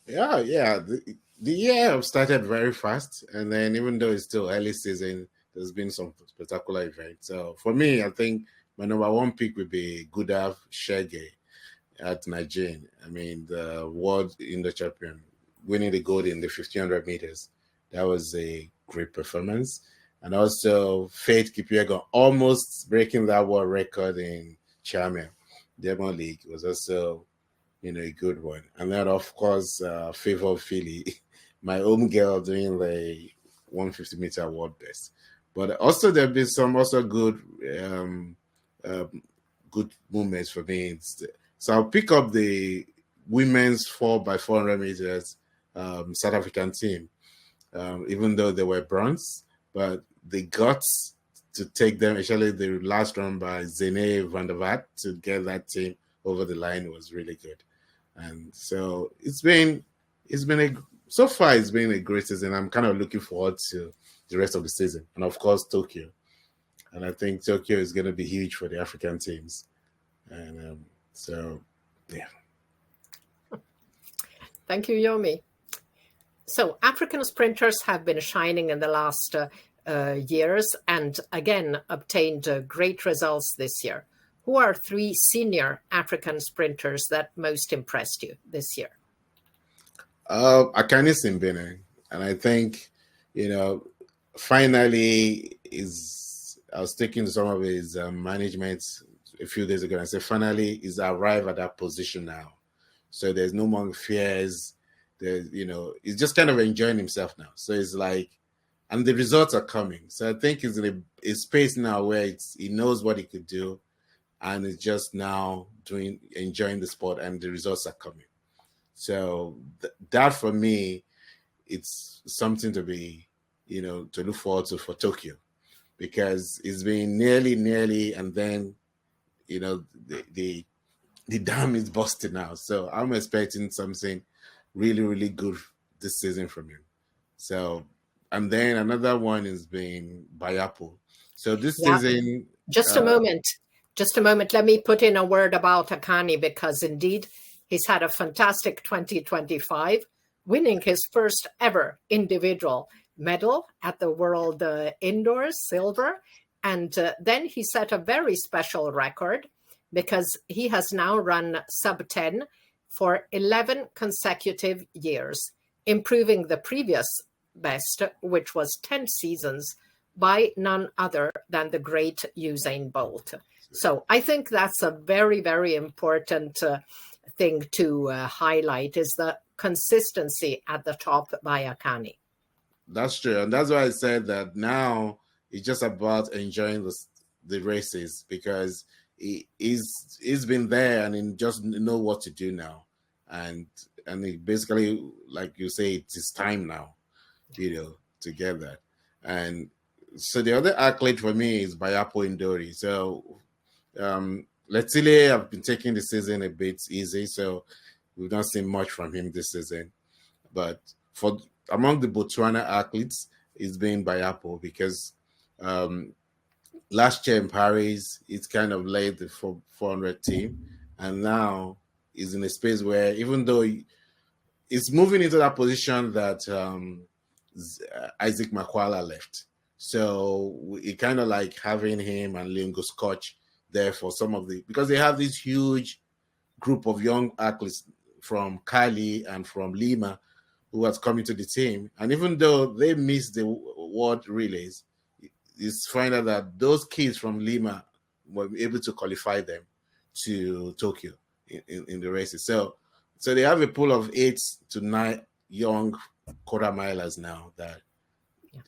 Yeah. The year started very fast. And then even though it's still early season, there's been some spectacular events. So for me, I think my number 1 pick would be Gudaf Tsegay. at Nigeria. I mean, the world indoor champion, winning the gold in the 1500 meters. That was a great performance. And also, Faith Cherotich almost breaking that world record in Xiamen Diamond League was also, a good one. And then, of course, Favour Ofili, my own girl, doing the 150-meter world best. But also, there have been some also good movements for me. So I'll pick up the women's 4x400 meters South African team, even though they were bronze, but the guts to take them, especially the last run by Zene van der Vaart to get that team over the line was really good. And so so far it's been a great season. I'm kind of looking forward to the rest of the season. And of course, Tokyo. And I think Tokyo is going to be huge for the African teams. And yeah. Thank you, Yomi. So African sprinters have been shining in the last years and again obtained great results this year. Who are 3 senior African sprinters that most impressed you this year? Akani Simbine, and I think, finally I was taking some of his management a few days ago and I said, finally, he's arrived at that position now. So there's no more fears. There's, he's just kind of enjoying himself now. So it's like, and the results are coming. So I think he's in a space now where he knows what he could do, and it's just now enjoying the sport, and the results are coming. So that for me, it's something to be, to look forward to for Tokyo, because it's been nearly, and then, the dam is busted now. So I'm expecting something really, really good this season from him. So, and then another one is being Bayapo. So this season... Just a moment. Let me put in a word about Akani, because indeed he's had a fantastic 2025, winning his first ever individual medal at the World Indoors, silver. And then he set a very special record, because he has now run sub-10 for 11 consecutive years, improving the previous best, which was 10 seasons, by none other than the great Usain Bolt. So I think that's a very, very important thing to highlight, is the consistency at the top by Akani. That's true. And that's why I said that now it's just about enjoying the races, because he's been there and he just know what to do now. And he basically, like you say, it's time now, to get that. And so the other athlete for me is Bayapo Indori. So Letile, I've been taking the season a bit easy, so we've not seen much from him this season. But among the Botswana athletes, it's been Bayapo, because last year in Paris, it's kind of led the 400 team, and now he's in a space where, even though he's moving into that position that Isaac Makwala left, so it kind of like having him and Lingo Scotch there for some of because they have this huge group of young athletes from Cali and from Lima who has come into the team, and even though they missed the World Relays, it's find out that those kids from Lima were able to qualify them to Tokyo in the races. So they have a pool of 8 to 9 young quarter milers now. That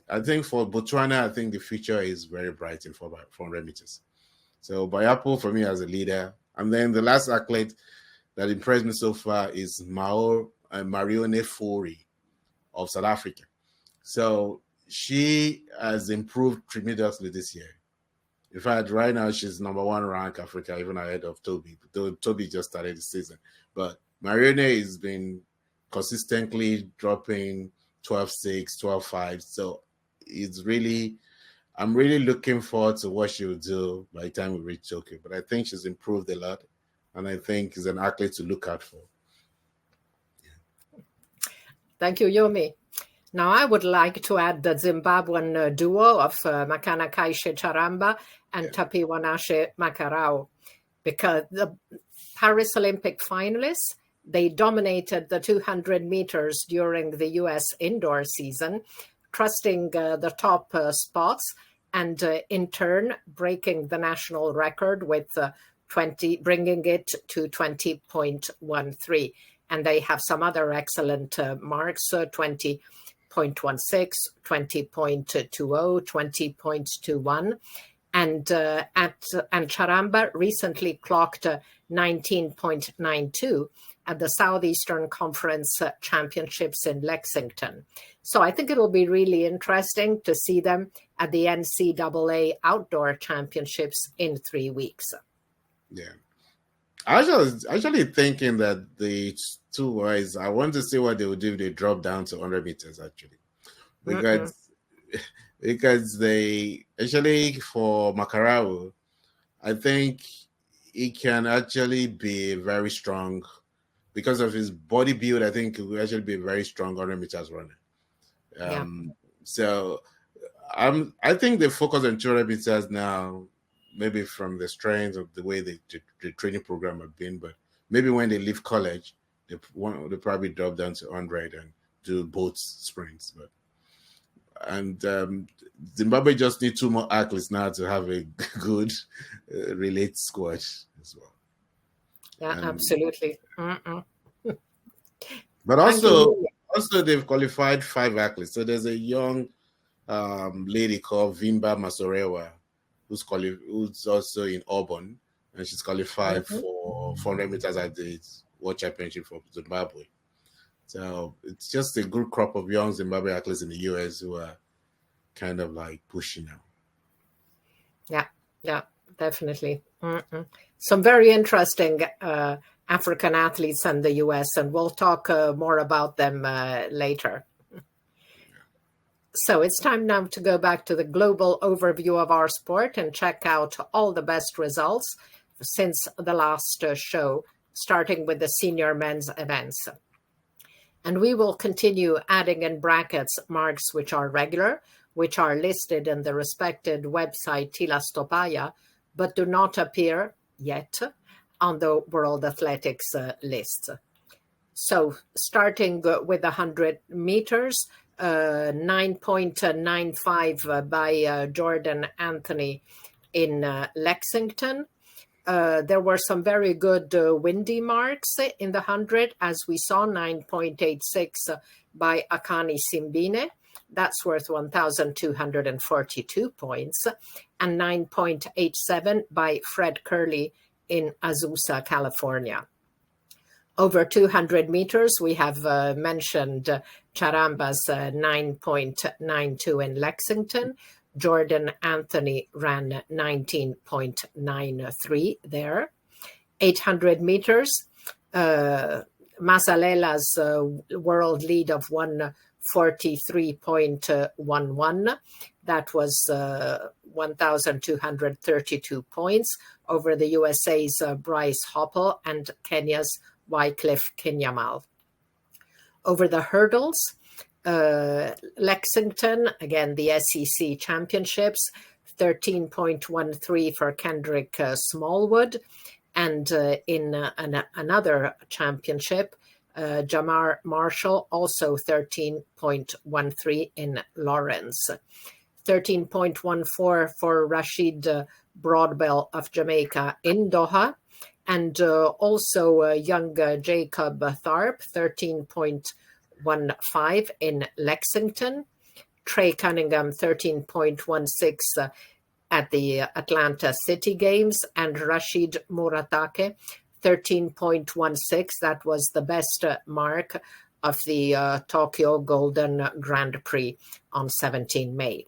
I think for Botswana, I think the future is very bright in 400 meters. So Bayapo for me as a leader, and then the last athlete that impressed me so far is Marione Fori of South Africa. So she has improved tremendously this year. In fact, right now she's number 1 rank Africa, even ahead of Toby. Toby just started the season. But Marione has been consistently dropping 12.6, 12.5. So I'm really looking forward to what she will do by the time we reach Tokyo. But I think she's improved a lot, and I think she's an athlete to look out for. Yeah. Thank you, Yomi. Now, I would like to add the Zimbabwean duo of Makana Kaishe Charamba and Tapiwanashe Makarau, because the Paris Olympic finalists, they dominated the 200 meters during the U.S. indoor season, trusting the top spots and in turn breaking the national record with 20, bringing it to 20.13. And they have some other excellent marks, 20.16, 20.20, 20.21. And Charamba recently clocked 19.92 at the Southeastern Conference Championships in Lexington. So I think it will be really interesting to see them at the NCAA Outdoor Championships in 3 weeks. Yeah. I was actually thinking that the two boys, I want to see what they would do if they drop down to 100 meters, actually. Because they, actually for Makarau, I think he can actually be very strong. Because of his body build, I think he will actually be a very strong 100 meters runner. So I think they focus on 200 meters now, maybe from the strength of the way the training program have been. But maybe when they leave college, they probably drop down to 100 and do both sprints. And Zimbabwe just need 2 more athletes now to have a good relay squad as well. Yeah, absolutely. But also they've qualified 5 athletes. So there's a young lady called Vimba Masorewa who's also in Auburn, and she's qualified for 400 meters at the World Championship for Zimbabwe. So it's just a good crop of young Zimbabwe athletes in the US who are kind of like pushing now. Yeah, definitely. Some very interesting African athletes in the US, and we'll talk more about them later. So it's time now to go back to the global overview of our sport and check out all the best results since the last show, starting with the senior men's events. And we will continue adding in brackets marks which are regular, which are listed in the respected website Tila Stopaya, but do not appear yet on the World Athletics list. So starting with 100 meters, 9.95 by Jordan Anthony in Lexington. There were some very good windy marks in the 100, as we saw, 9.86 by Akani Simbine. That's worth 1,242 points, and 9.87 by Fred Curley in Azusa, California. Over 200 meters, we have mentioned Charamba's 9.92 in Lexington. Jordan Anthony ran 19.93 there. 800 meters, Masalela's world lead of 143.11. That was 1,232 points over the USA's Bryce Hoppel and Kenya's Wycliffe Kinyamal. Over the hurdles, Lexington, again, the SEC Championships, 13.13 for Kendrick Smallwood. And in another championship, Jamar Marshall, also 13.13 in Lawrence. 13.14 for Rashid Broadbell of Jamaica in Doha. And also young Jacob Tharp, 13.15 in Lexington. Trey Cunningham, 13.16 at the Atlanta City Games. And Rashid Muratake, 13.16. That was the best mark of the Tokyo Golden Grand Prix on 17 May.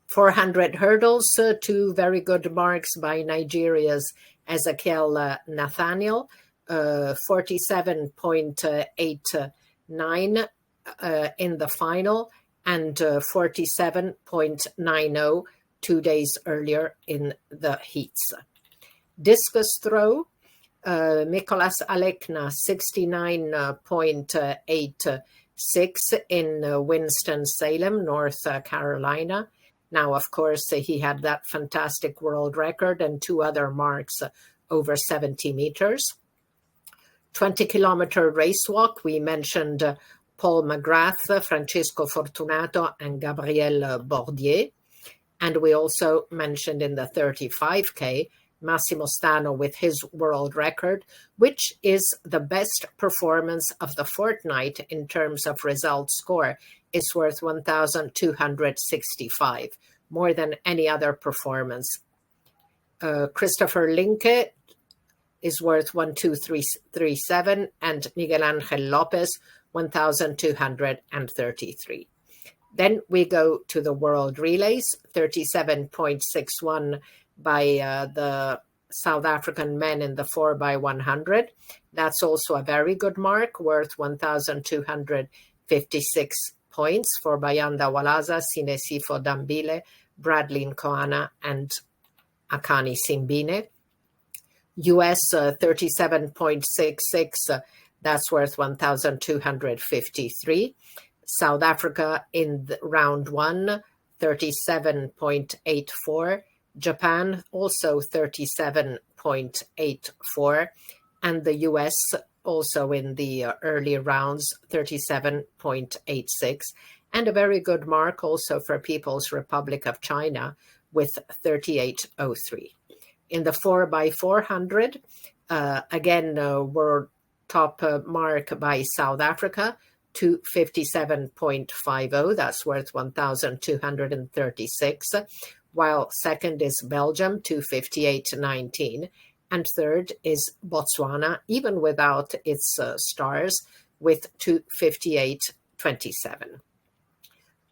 400 hurdles, 2 very good marks by Nigeria's Ezekiel Nathaniel, 47.89 in the final, and 47.90 2 days earlier in the heats. Discus throw, Nicholas Alekna, 69.86 in Winston-Salem, North Carolina. Now, of course, he had that fantastic world record and 2 other marks over 70 meters. 20-kilometer race walk, we mentioned Paul McGrath, Francesco Fortunato, and Gabriel Bordier. And we also mentioned in the 35K, Massimo Stano with his world record, which is the best performance of the fortnight in terms of result score. It's worth 1,265, more than any other performance. Christopher Linke is worth 1,237, and Miguel Angel Lopez, 1,233. Then we go to the World Relays, 37.61 by the South African men in the 4x100. That's also a very good mark, worth 1,256 points for Bayanda Walaza, Sinesifo Dambile, Bradley Nkoana, and Akani Simbine. US 37.66, that's worth 1,253. South Africa in round 1, 37.84. Japan also 37.84. And the US also in the early rounds, 37.86. And a very good mark also for People's Republic of China with 38.03. In the 4x400, again, world top mark by South Africa, 257.50. That's worth 1,236. While second is Belgium, 258.19. And third is Botswana, even without its stars, with 258.27.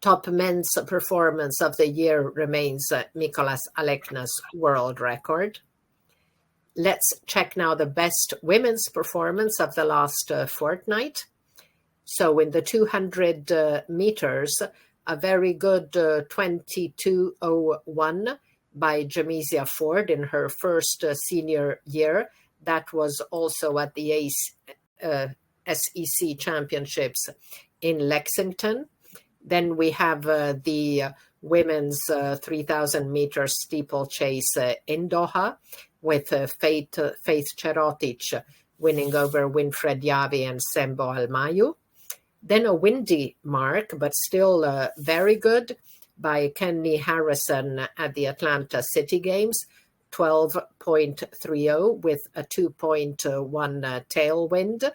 Top men's performance of the year remains Mikolas Alekna's world record. Let's check now the best women's performance of the last fortnight. So in the 200 meters, a very good 22.01 by Jamisia Ford in her first senior year. That was also at the SEC Championships in Lexington. Then we have the women's 3,000 meter steeplechase in Doha with Faith Cherotich winning over Winfred Yavi and Sembo Almayu. Then a windy mark, but still very good, by Kenny Harrison at the Atlanta City Games, 12.30 with a 2.1 tailwind.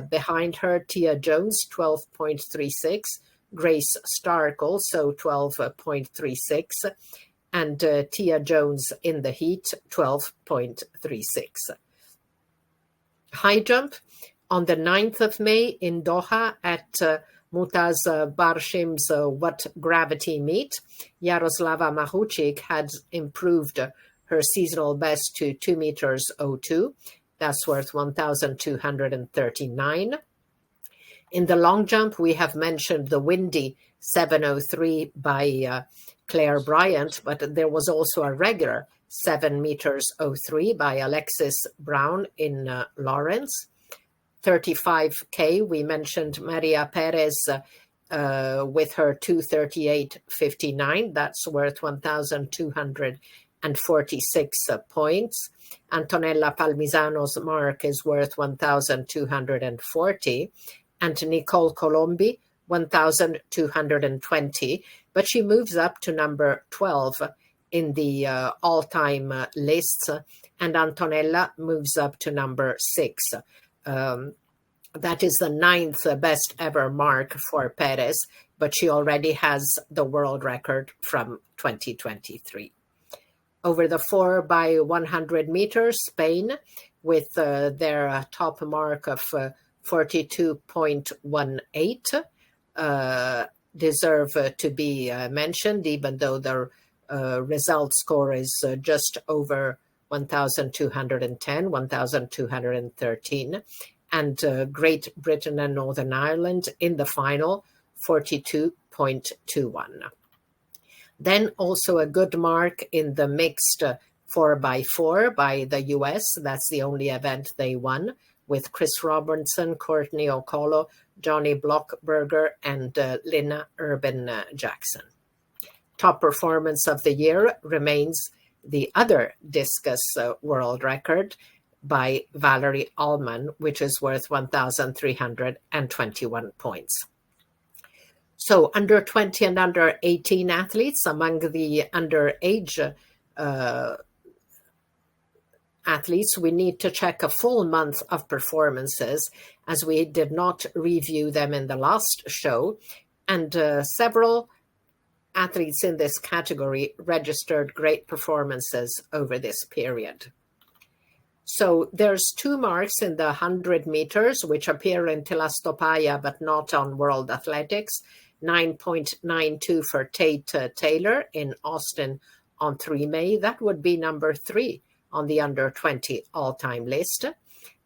Behind her, Tia Jones, 12.36. Grace Stark also 12.36, and Tia Jones in the heat 12.36. High jump on the 9th of May in Doha at Mutaz Barshim's What Gravity meet, Yaroslava Mahuchik had improved her seasonal best to 2 meters 02. That's worth 1,239. In the long jump, we have mentioned the windy 7.03 by Clare Bryant, but there was also a regular 7 meters 03 by Alexis Brown in Lawrence. 35K, we mentioned María Pérez with her 2:38.59. That's worth 1,246 points. Antonella Palmisano's mark is worth 1,240. And Nicole Colombi, 1,220, but she moves up to number 12 in the all-time lists, and Antonella moves up to number 6. That is the 9th best ever mark for Perez, but she already has the world record from 2023. Over the 4x100 meters, Spain, with their top mark of 42.18, deserve to be mentioned, even though their result score is just over 1,210, 1,213. And Great Britain and Northern Ireland in the final, 42.21. Then also a good mark in the mixed 4x4 by the US. That's the only event they won, with Chris Robertson, Courtney Okolo, Johnny Blockberger, and Lina Urban Jackson. Top performance of the year remains the other discus world record by Valerie Allman, which is worth 1,321 points. So under 20 and under 18 athletes, among the underage athletes, we need to check a full month of performances, as we did not review them in the last show. And several athletes in this category registered great performances over this period. So there's 2 marks in the 100 meters, which appear in Tilastopaya, but not on World Athletics. 9.92 for Tate Taylor in Austin on 3 May. That would be number 3 on the under 20 all-time list.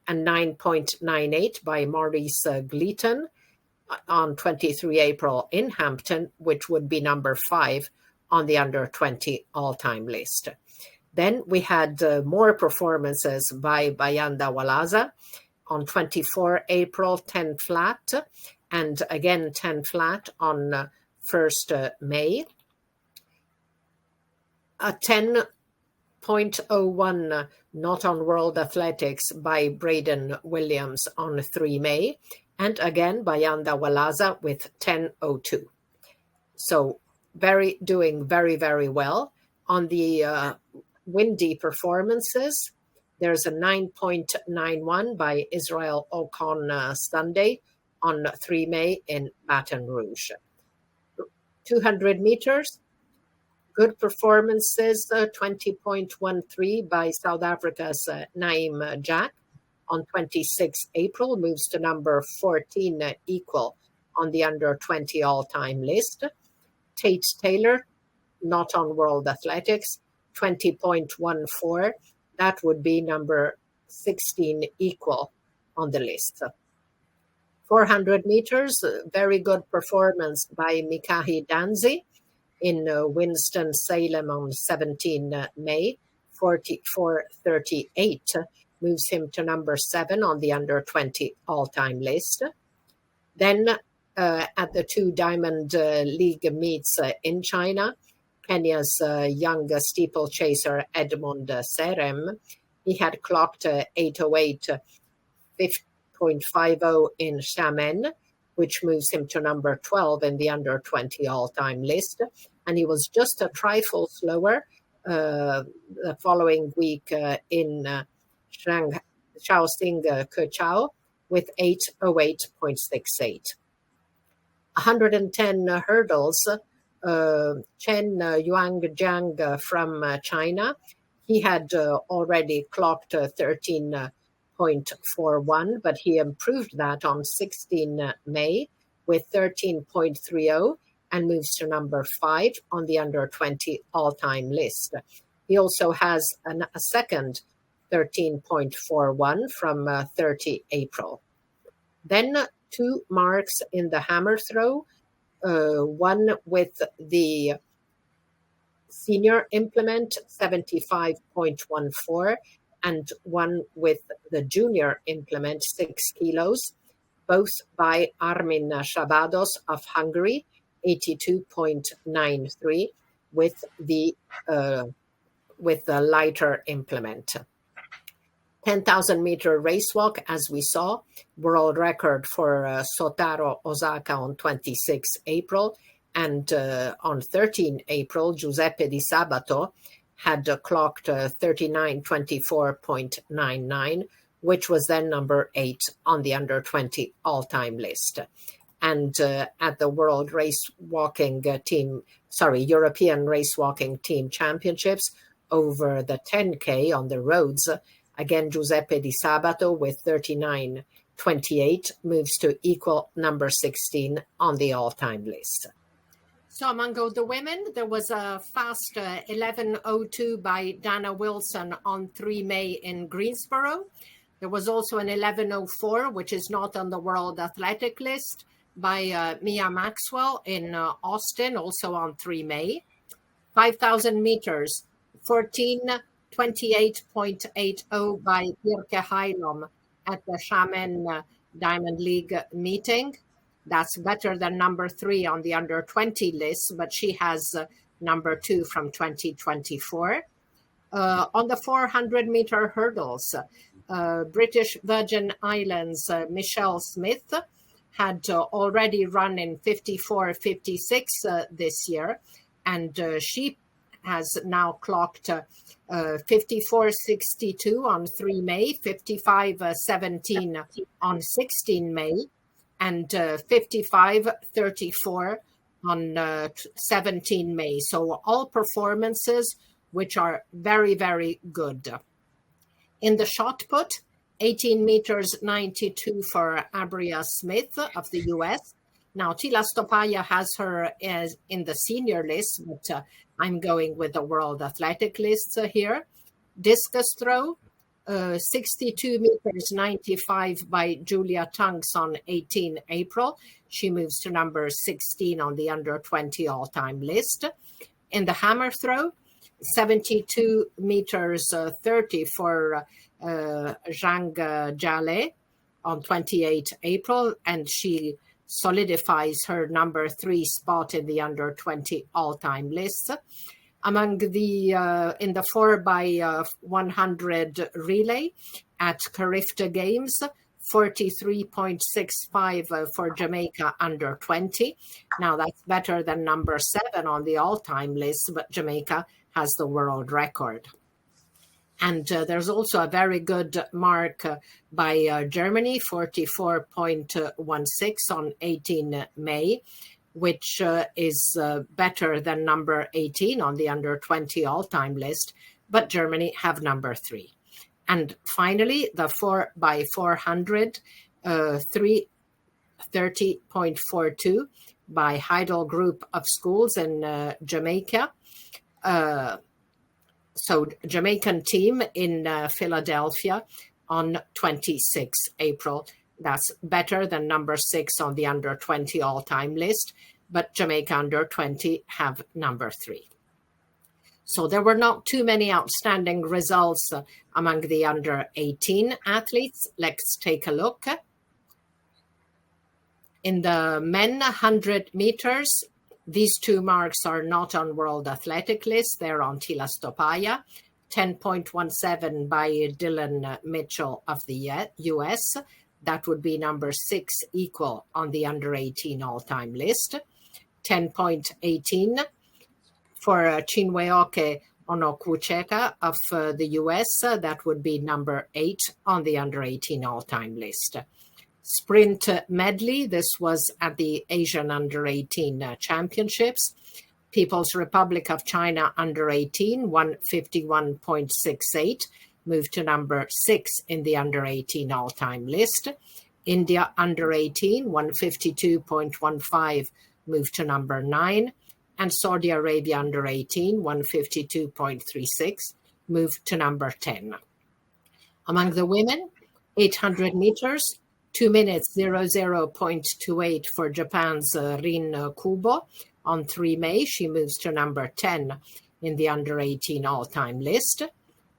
And 9.98 by Maurice Gleaton on 23 April in Hampton, which would be number 5 on the under 20 all-time list. Then we had more performances by Bayanda Walaza on 24 April, 10 flat, and again 10 flat on 1st May. A 10.01 not on World Athletics by Braden Williams on 3 May. And again, Bayanda Walaza with 10.02. So doing very, very well. On the windy performances, there's a 9.91 by Israel Ocon Sunday on 3 May in Baton Rouge. 200 meters, good performances, 20.13 by South Africa's Naeem Jack on 26 April, moves to number 14 equal on the under 20 all-time list. Tate Taylor, not on World Athletics, 20.14. That would be number 16 equal on the list. 400 meters, very good performance by Mikahi Danzi in Winston-Salem on 17 May, 44.38. Moves him to number 7 on the under 20 all-time list. Then at the 2 Diamond League meets in China, Kenya's young steeplechaser Edmund Serem, he had clocked 8:08, 5.50 in Xiamen, which moves him to number 12 in the under 20 all-time list. And he was just a trifle slower the following week in Shaoxing Kechao with 8:08.68. 110 hurdles, Chen Yuangjiang from China, he had already clocked 13.41, but he improved that on 16 May with 13.30 and moves to number 5 on the under 20 all-time list. He also has a second 13.41 from 30 April. Then 2 marks in the hammer throw, one with the senior implement, 75.14, and one with the junior implement, 6 kilos, both by Armin Shabados of Hungary, 82.93, with the lighter implement. 10,000 meter race walk, as we saw, world record for Sotaro Osaka on 26 April. And on 13 April, Giuseppe Di Sabato had clocked 39:24.99, which was then number 8 on the under 20 all-time list. And at the European Race Walking Team Championships over the 10K on the roads, again, Giuseppe Di Sabato with 39.28 moves to equal number 16 on the all-time list. So among the women, there was a fast 11:02 by Dana Wilson on 3 May in Greensboro. There was also an 11:04, which is not on the World Athletic list, by Mia Maxwell in Austin, also on 3 May. 5,000 meters, 14:28.80 by Birke Heilom at the Xiamen Diamond League meeting. That's better than number 3 on the under 20 list, but she has number 2 from 2024. On the 400-meter hurdles, British Virgin Islands Michelle Smith had already run in 54.56 this year, and she has now clocked 54.62 on 3 May, 55.17 on 16 May, and 55.34 on 17 May. So all performances which are very, very good. In the shot put, 18 meters 92 for Abria Smith of the US. Now, Tila Stopaya has her in the senior list, but I'm going with the World Athletic list here. Discus throw, 62 meters 95 by Julia Tunks on 18 April. She moves to number 16 on the under 20 all-time list. In the hammer throw, 72 meters 30 for Zhang Jiale on 28 April, and she solidifies her number 3 spot in the under 20 all-time list. Among the in the 4x100 relay at Carifta Games, 43.65 for Jamaica under 20. Now that's better than number 7 on the all-time list, but Jamaica has the world record. And there's also a very good mark by Germany, 44.16 on 18 May, which is better than number 18 on the under 20 all-time list, but Germany have number 3. And finally, the 4x400, 330.42 by Heidel Group of Schools in Jamaica. So Jamaican team in Philadelphia on 26 April. That's better than number 6 on the under 20 all-time list, but Jamaica under 20 have number 3. So there were not too many outstanding results among the under 18 athletes. Let's take a look. In the men 100 meters, these 2 marks are not on World Athletic list. They're on Tila Stopaya, 10.17 by Dylan Mitchell of the US. That would be number 6 equal on the under 18 all-time list. 10.18 for Chinweoke Onokwucheka of the US. That would be number 8 on the under 18 all-time list. Sprint medley, this was at the Asian under 18 championships. People's Republic of China under 18, 151.68, moved to number 6 in the under 18 all-time list. India under 18, 152.15, moved to number 9. And Saudi Arabia under 18, 152.36, moved to number 10. Among the women, 800 meters, 2 minutes 00.28 for Japan's Rin Kubo. On 3 May, she moves to number 10 in the under 18 all-time list.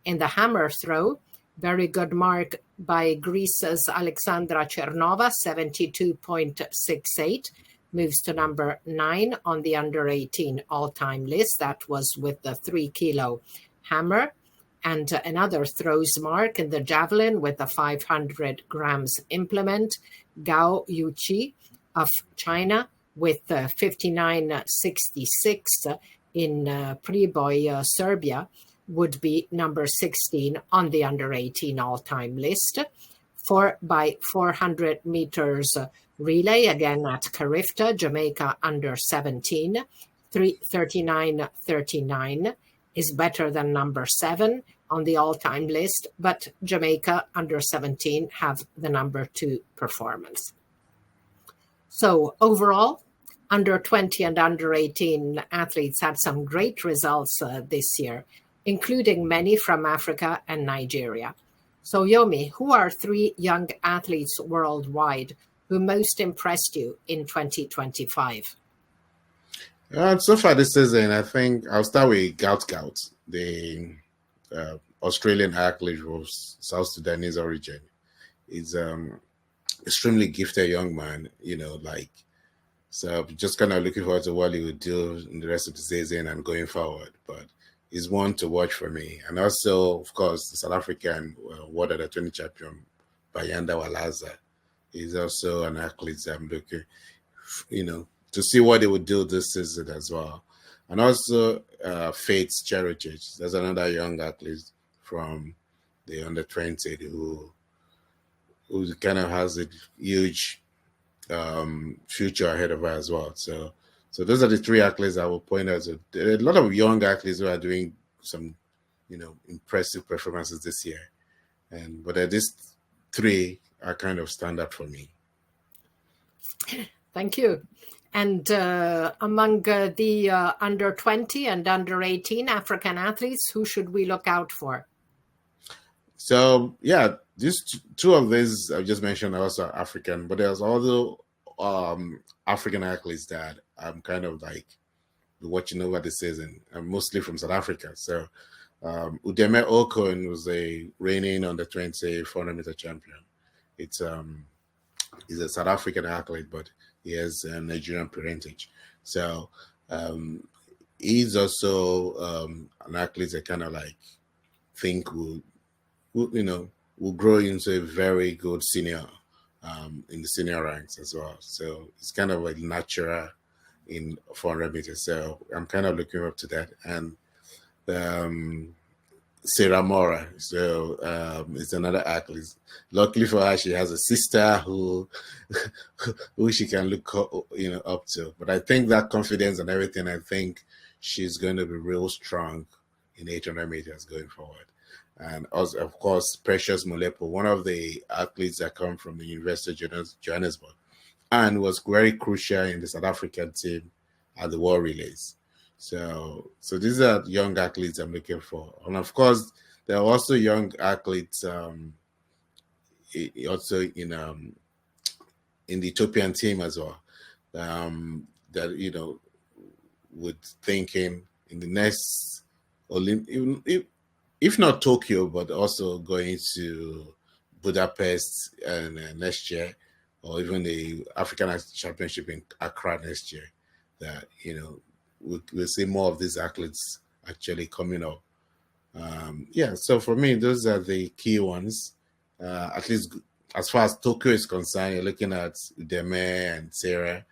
In the hammer throw, very good mark by Greece's Alexandra Chernova, 72.68, moves to number 9 on the under 18 all-time list. That was with the 3-kilo hammer. And another throws mark in the javelin with the 500 grams implement, Gao Yuqi of China with 59.66 in Priboj, Serbia, would be number 16 on the under 18 all-time list. 4x400 meters relay, again at Carifta, Jamaica under 17, 339.39 is better than number 7 on the all-time list, but Jamaica under 17 have the number 2 performance. So overall, under 20 and under 18 athletes had some great results this year, including many from Africa and Nigeria. So Yomi, who are 3 young athletes worldwide who most impressed you in 2025? So far this season, I think I'll start with Gout, the Australian athlete of South Sudanese origin. He's extremely gifted young man, so just kind of looking forward to what he would do in the rest of the season and going forward. But is one to watch for me. And also, of course, the South African World Under-20 champion, Bayanda Walaza, is also an athlete that I'm looking, to see what they would do this season as well. And also Faith Cherotich. There's another young athlete from the Under-20 who kind of has a huge future ahead of her as well. So those are the three athletes I will point out. So there are a lot of young athletes who are doing some, impressive performances this year. But these three are kind of standard for me. Thank you. And among the under-20 and under-18 African athletes, who should we look out for? So, yeah, these two of these I just mentioned are also African, but there's also African athletes that I'm kind of like watching over the season, mostly from South Africa. So, Udeme Okon was a reigning under-20 400-meter champion. He's a South African athlete, but he has a Nigerian parentage. So he's also an athlete that kind of like think will grow into a very good senior in the senior ranks as well. So it's kind of like natural in 400 meters. So I'm kind of looking up to that. And Sarah Mora, so it's another athlete. Luckily for her, she has a sister who she can look up to. But I think that confidence and everything, I think she's going to be real strong in 800 meters going forward. And also, of course, Precious Molepo, one of the athletes that come from the University of Johannesburg, and was very crucial in the South African team at the World Relays. So these are young athletes I'm looking for. And of course, there are also young athletes also in the Ethiopian team as well, that, would thinking in the next Olympic, if not Tokyo, but also going to Budapest next year, or even the African Championship in Accra next year, that, we'll see more of these athletes actually coming up. So for me, those are the key ones. At least as far as Tokyo is concerned, you're looking at Deme and Sarah,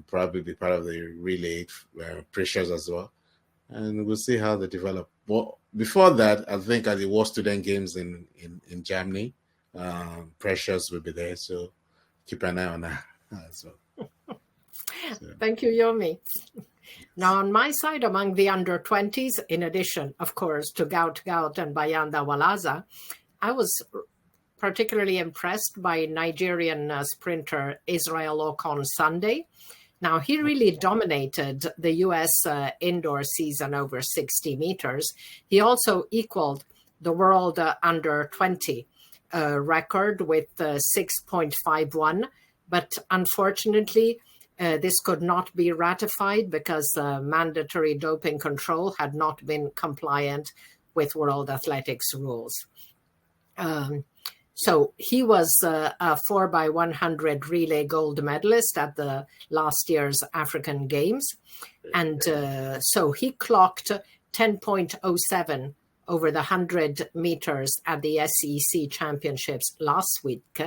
probably be part of the relay pressures as well. And we'll see how they develop. But before that, I think at the World Student Games in Germany, pressures will be there. So keep an eye on that as well. Thank you, Yomi. Now, on my side, among the under-20s, in addition, of course, to Gout and Bayanda Walaza, I was particularly impressed by Nigerian sprinter Israel Okon Sunday. Now, he really dominated the U.S. Indoor season over 60 meters. He also equaled the world under-20 record with 6.51, but unfortunately, this could not be ratified because mandatory doping control had not been compliant with World Athletics rules. So he was a 4x100 relay gold medalist at the last year's African Games. And so he clocked 10.07 over the 100 meters at the SEC championships last week.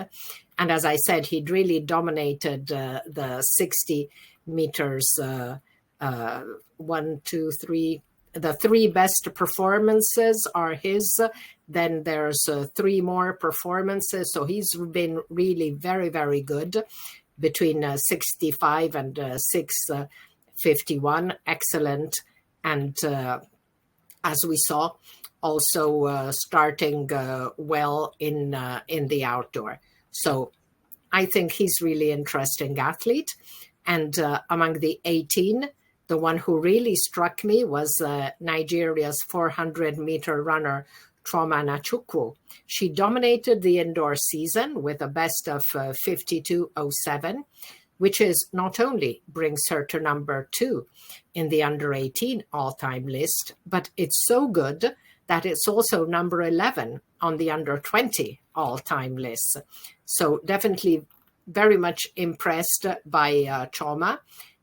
And as I said, he'd really dominated the 60 meters, 1, 2, 3. The three best performances are his. Then there's 3 more performances. So he's been really very, very good between 65 and 6:51. Excellent. And as we saw, also starting well in the outdoor. So I think he's really interesting athlete. And among the 18, the one who really struck me was Nigeria's 400-meter runner, Chopra Nachukwu. She dominated the indoor season with a best of 52.07, which is not only brings her to number 2 in the under-18 all-time list, but it's so good that it's also number 11 on the under-20 all-time list. So definitely very much impressed by Chopra.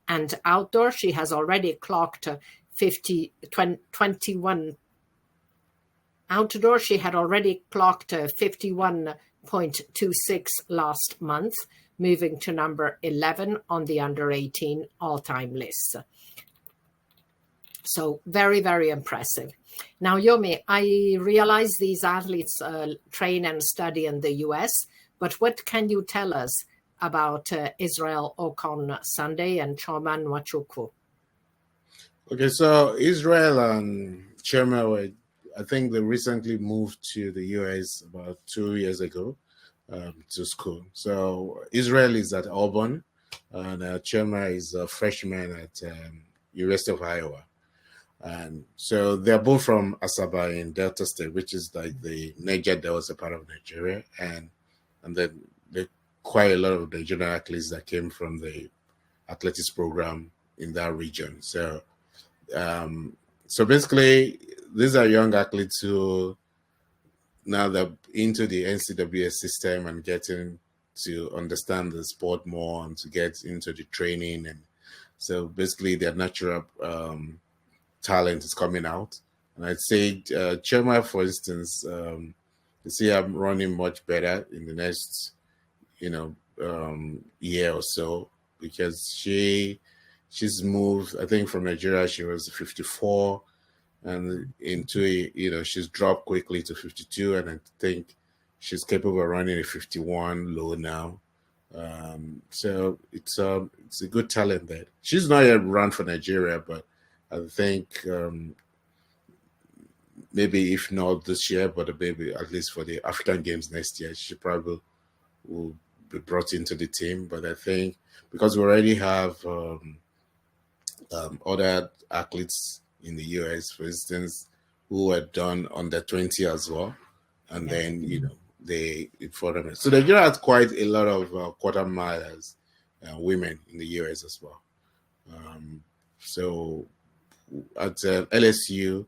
And outdoor, she has already clocked 21. Outdoor, she had already clocked 51.26 last month, moving to number 11 on the under-18 all-time list. So very, very impressive. Now, Yomi, I realize these athletes train and study in the US, but what can you tell us about Israel Okon Sunday and Choma Nwachukwu? Okay, so Israel and Choma, I think they recently moved to the US about 2 years ago to school. So Israel is at Auburn, and Choma is a freshman at University of Iowa. And so they're both from Asaba in Delta State, which is like the Niger Delta part of Nigeria. And then there are quite a lot of Nigerian athletes that came from the athletics program in that region. So basically, these are young athletes who now they're into the NCAA system and getting to understand the sport more and to get into the training. And so basically their natural talent is coming out. And I'd say Choma, for instance, you see I'm running much better in the next, year or so, because she's moved, I think from Nigeria, she was 54 and into, she's dropped quickly to 52. And I think she's capable of running a 51 low now. So it's a good talent there. She's not yet run for Nigeria, but I think maybe if not this year, but maybe at least for the African Games next year, she probably will be brought into the team. But I think because we already have other athletes in the US, for instance, who were done under 20 as well, and then they informed them. So Nigeria has quite a lot of quarter milers, women in the US as well. So at LSU,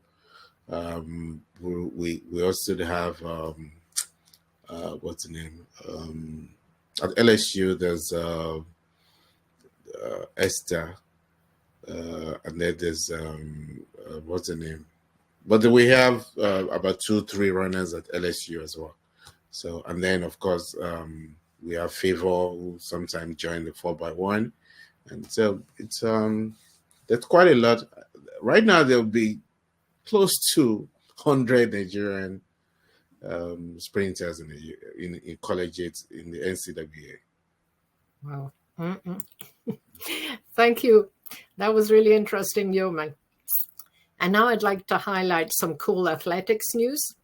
we also have what's the name? At LSU, there's Esther, and then there's what's the name? But we have about 2-3 runners at LSU as well. So, and then of course we have Favour, who sometimes join the 4x1, and so it's there's quite a lot. Right now, there'll be close to 100 Nigerian sprinters in collegiate in the NCAA. Wow. Thank you. That was really interesting, Yomi. And now I'd like to highlight some cool athletics news.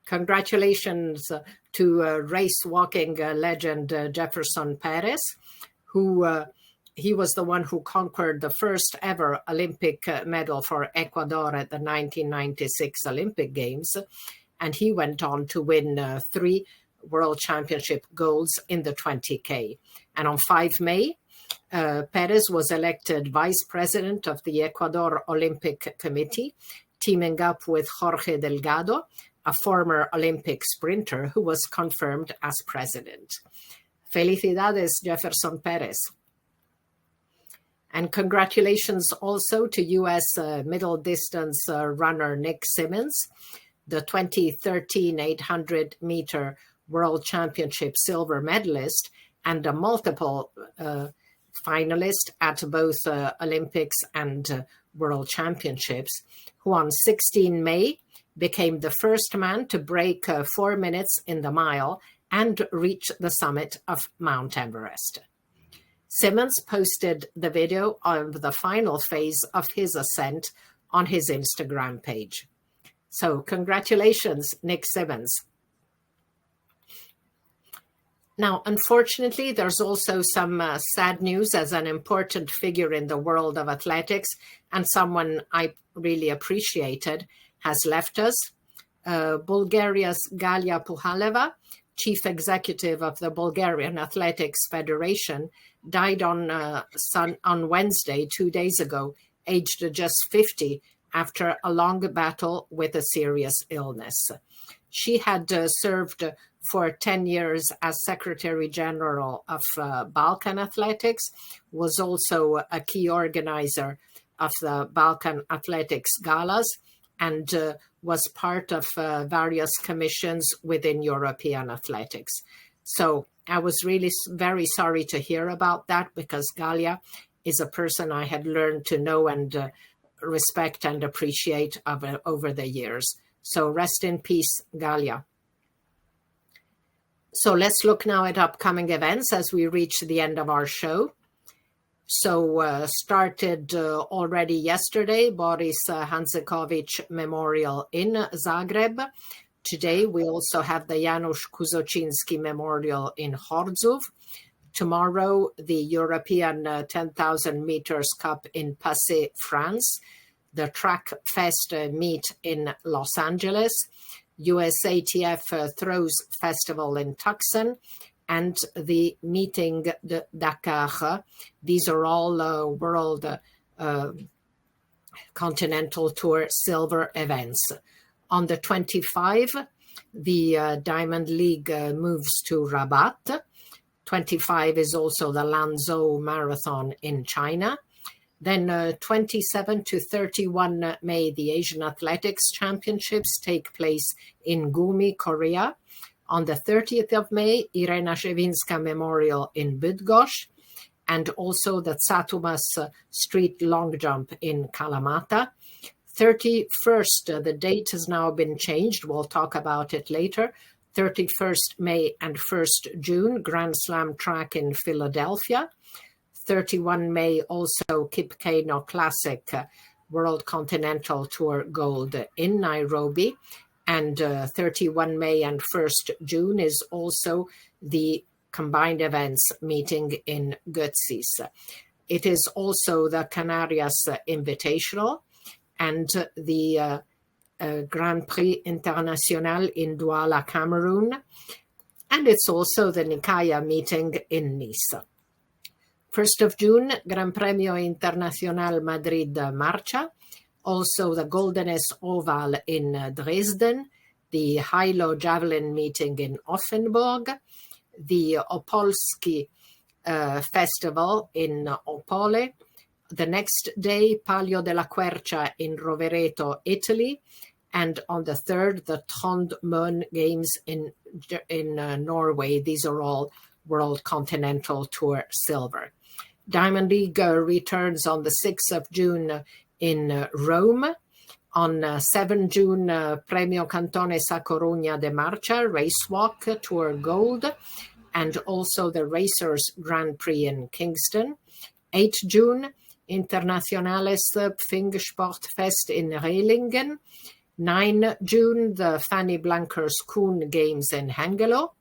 Congratulations to race walking legend Jefferson Perez, who he was the one who conquered the first ever Olympic medal for Ecuador at the 1996 Olympic Games. And he went on to win 3 World Championship golds in the 20K. And on 5 May, Perez was elected vice president of the Ecuador Olympic Committee, teaming up with Jorge Delgado, a former Olympic sprinter who was confirmed as president. Felicidades, Jefferson Perez. And congratulations also to U.S. middle distance runner Nick Symmonds, the 2013 800-meter World Championship silver medalist and a multiple finalist at both Olympics and World Championships, who on 16 May became the first man to break 4 minutes in the mile and reach the summit of Mount Everest. Symmonds posted the video of the final phase of his ascent on his Instagram page. So congratulations, Nick Symmonds. Now, unfortunately, there's also some sad news as an important figure in the world of athletics and someone I really appreciated has left us. Bulgaria's Galia Puhaleva, chief executive of the Bulgarian Athletics Federation, died on Wednesday, 2 days ago, aged just 50, after a long battle with a serious illness. She had served for 10 years as Secretary General of Balkan Athletics, was also a key organizer of the Balkan Athletics Galas and was part of various commissions within European athletics. So I was really very sorry to hear about that, because Galia is a person I had learned to know and respect and appreciate over the years. So rest in peace, Galia. So let's look now at upcoming events as we reach the end of our show. So started already yesterday, Boris Hanzekovic Memorial in Zagreb. Today we also have the Janusz Kuzocinski Memorial in Chorzów. Tomorrow, the European 10,000 meters cup in Passy, France. The Track Fest meet in Los Angeles. USATF Throws Festival in Tucson, and the Meeting de Dakar. These are all World Continental Tour silver events. On the 25, the Diamond League moves to Rabat. 25 is also the Lanzhou Marathon in China. Then 27 to 31 May, the Asian Athletics Championships take place in Gumi, Korea. On the 30th of May, Irena Shevchinska Memorial in Bydgoszcz, and also the Tsatumas Street Long Jump in Kalamata. 31st, the date has now been changed. We'll talk about it later. 31st May and 1st June, Grand Slam track in Philadelphia. 31 May, also Kip Keino Classic World Continental Tour Gold in Nairobi. And 31 May and 1st June is also the combined events meeting in Götzis. It is also the Canarias Invitational and the Grand Prix International in Douala, Cameroon. And it's also the Nikaya meeting in Nice. 1st of June, Gran Premio Internacional Madrid Marcha, also the Goldenes Oval in Dresden, the high-low javelin meeting in Offenburg, the Opolski Festival in Opole. The next day, Palio della Quercia in Rovereto, Italy. And on the 3rd, the Trondheim Games in Norway. These are all World Continental Tour silver. Diamond League returns on the 6th of June in Rome. On 7 June, Premio Cantone Sacorugna de Marcha, Race Walk Tour Gold, and also the Racers Grand Prix in Kingston. 8 June, Internationales Pfingstsportfest in Rehlingen. 9 June, the Fanny Blankers-Kuhn Games in Hengelo.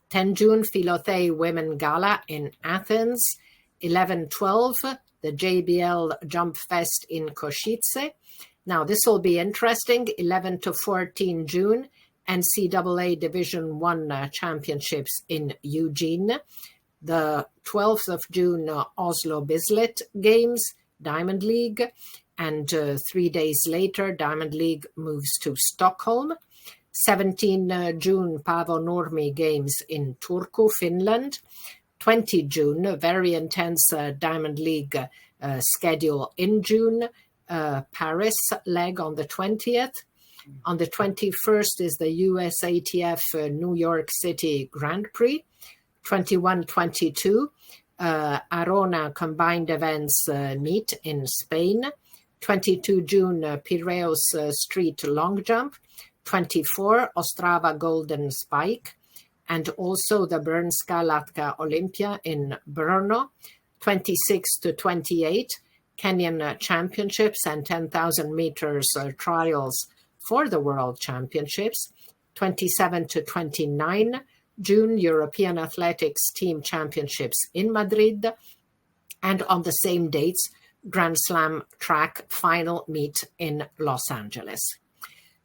10 June, Philothei Women Gala in Athens. 11-12, the JBL Jump Fest in Košice. Now, this will be interesting. 11 to 14 June, NCAA Division I Championships in Eugene. The 12th of June, Oslo Bislett Games, Diamond League. And 3 days later, Diamond League moves to Stockholm. 17 June, Paavo Nurmi Games in Turku, Finland. 20 June, a very intense Diamond League schedule in June. Paris leg on the 20th. On the 21st is the USATF New York City Grand Prix. 21-22, Arona combined events meet in Spain. 22 June, Piraeus Street Long Jump. 24, Ostrava Golden Spike. And also the Brnska Latka Olympia in Brno. 26 to 28, Kenyan Championships and 10,000 meters trials for the World Championships. 27 to 29, June, European Athletics Team Championships in Madrid. And on the same dates, Grand Slam track final meet in Los Angeles.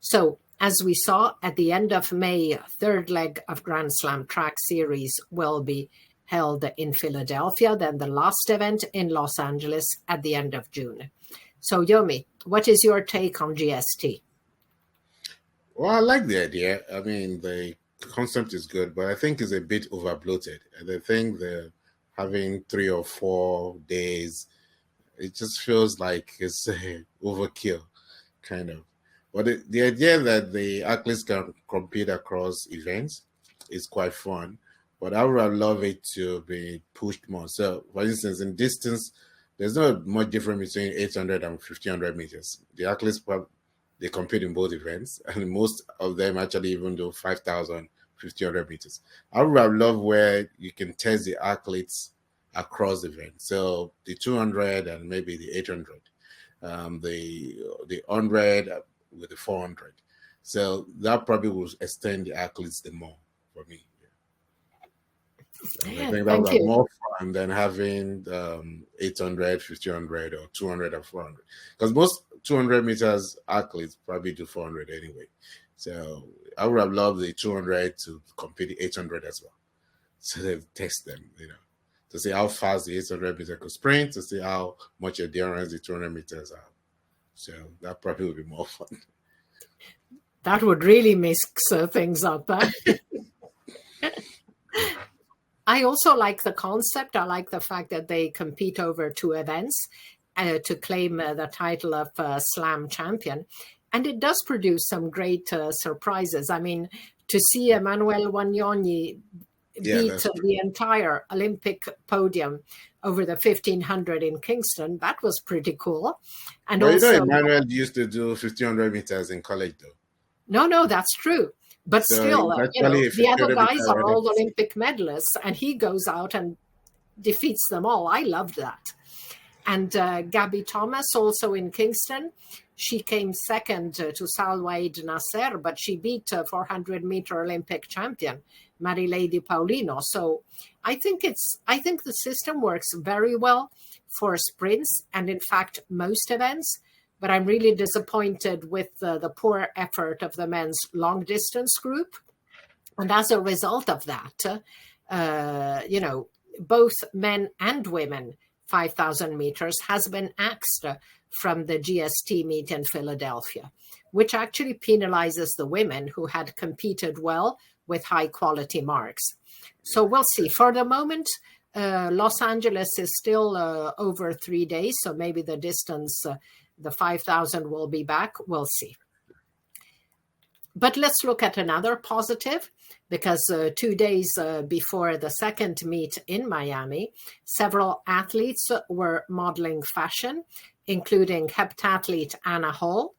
So, as we saw at the end of May, third leg of Grand Slam track series will be held in Philadelphia, then the last event in Los Angeles at the end of June. So, Yomi, what is your take on GST? Well, I like the idea. I mean, the concept is good, but I think it's a bit over bloated. And I think the having 3 or 4 days it just feels like it's overkill, kind of. But the idea that the athletes can compete across events is quite fun. But I would love it to be pushed more. So, for instance, in distance, there's not much difference between 800 and 1500 meters. The athletes, they compete in both events, and most of them actually even do 5,000, 1500 meters. I would love where you can test the athletes across events. So the 200 and maybe the 800, the 100 with the 400. So that probably will extend the athletes the more for me. And I think that would be more fun than having 800, 1500, or 200 and 400. Because most 200 meters athletes probably do 400 anyway. So I would have loved the 200 to compete the 800 as well. So they test them, to see how fast the 800 meter could sprint, to see how much endurance the 200 meters have. So that probably would be more fun. That would really mix things up. Huh? I also like the concept. I like the fact that they compete over 2 events to claim the title of Slam champion. And it does produce some great surprises. I mean, to see Emmanuel Wanyonyi beat the entire Olympic podium over the 1500 in Kingston, that was pretty cool. And also, Emmanuel used to do 1500 meters in college, though. No, that's true. But so still, the other guys are all Olympic medalists, and he goes out and defeats them all. I loved that. And Gabby Thomas, also in Kingston, she came second to Salwaid Nasser, but she beat 400-meter Olympic champion Marilady Paulino. So I think the system works very well for sprints and, in fact, most events. But I'm really disappointed with the poor effort of the men's long distance group. And as a result of that, both men and women 5,000 meters has been axed from the GST meet in Philadelphia, which actually penalizes the women who had competed well with high quality marks. So we'll see. For the moment, Los Angeles is still over 3 days. So maybe the distance, the 5,000 will be back. We'll see. But let's look at another positive, because 2 days before the second meet in Miami, several athletes were modeling fashion, including heptathlete Anna Hall,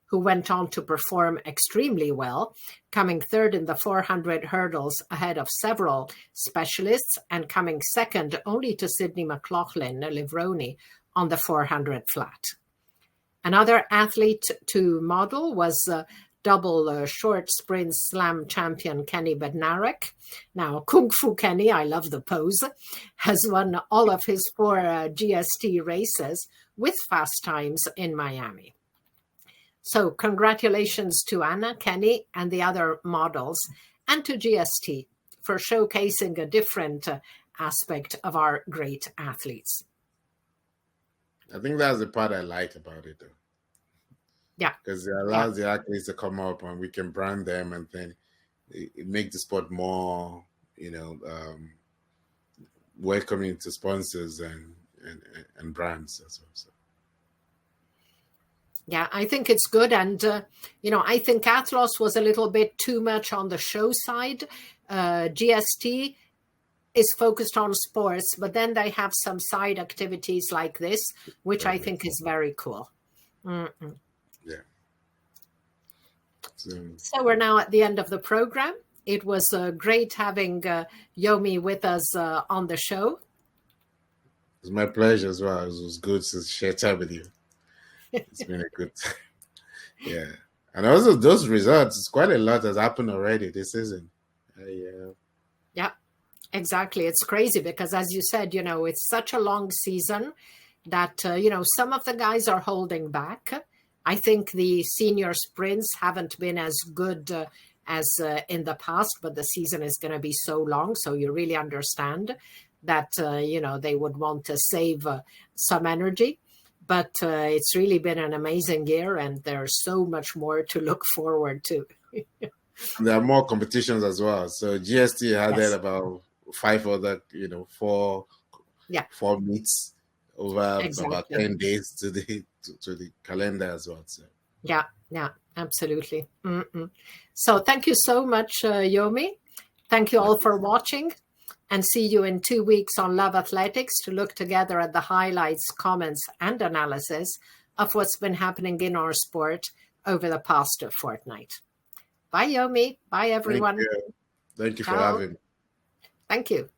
who went on to perform extremely well, coming third in the 400 hurdles ahead of several specialists and coming second only to Sydney McLaughlin Livroni on the 400 flat. Another athlete to model was double short sprint slam champion Kenny Bednarek. Now, Kung Fu Kenny, I love the pose, has won all of his 4 GST races with fast times in Miami. So congratulations to Anna, Kenny, and the other models, and to GST for showcasing a different aspect of our great athletes. I think that's the part I like about it, though. Yeah. Because it allows the athletes to come up and we can brand them, and then it makes the sport more, welcoming to sponsors and brands as well. So. Yeah, I think it's good. And, I think Athlos was a little bit too much on the show side. GST is focused on sports, but then they have some side activities like this, which I think is very cool. Mm-mm. Yeah. So we're now at the end of the program. It was great having Yomi with us on the show. It was my pleasure as well. It was good to share time with you. It's been a good time. Yeah. And also those results, it's quite a lot has happened already this season. Yeah, exactly. It's crazy because, as you said, it's such a long season that, some of the guys are holding back. I think the senior sprints haven't been as good as in the past, but the season is going to be so long. So you really understand that, they would want to save some energy. But it's really been an amazing year, and there's so much more to look forward to. There are more competitions as well. So GST had about 5 other, 4 meets over Exactly. about 10 days to the calendar as well. So. Yeah, absolutely. So thank you so much, Yomi. Thank you all for watching, and see you in 2 weeks on Love Athletics to look together at the highlights, comments, and analysis of what's been happening in our sport over the past fortnight. Bye, Yomi. Bye, everyone. Thank you for Ciao. having me. Thank you.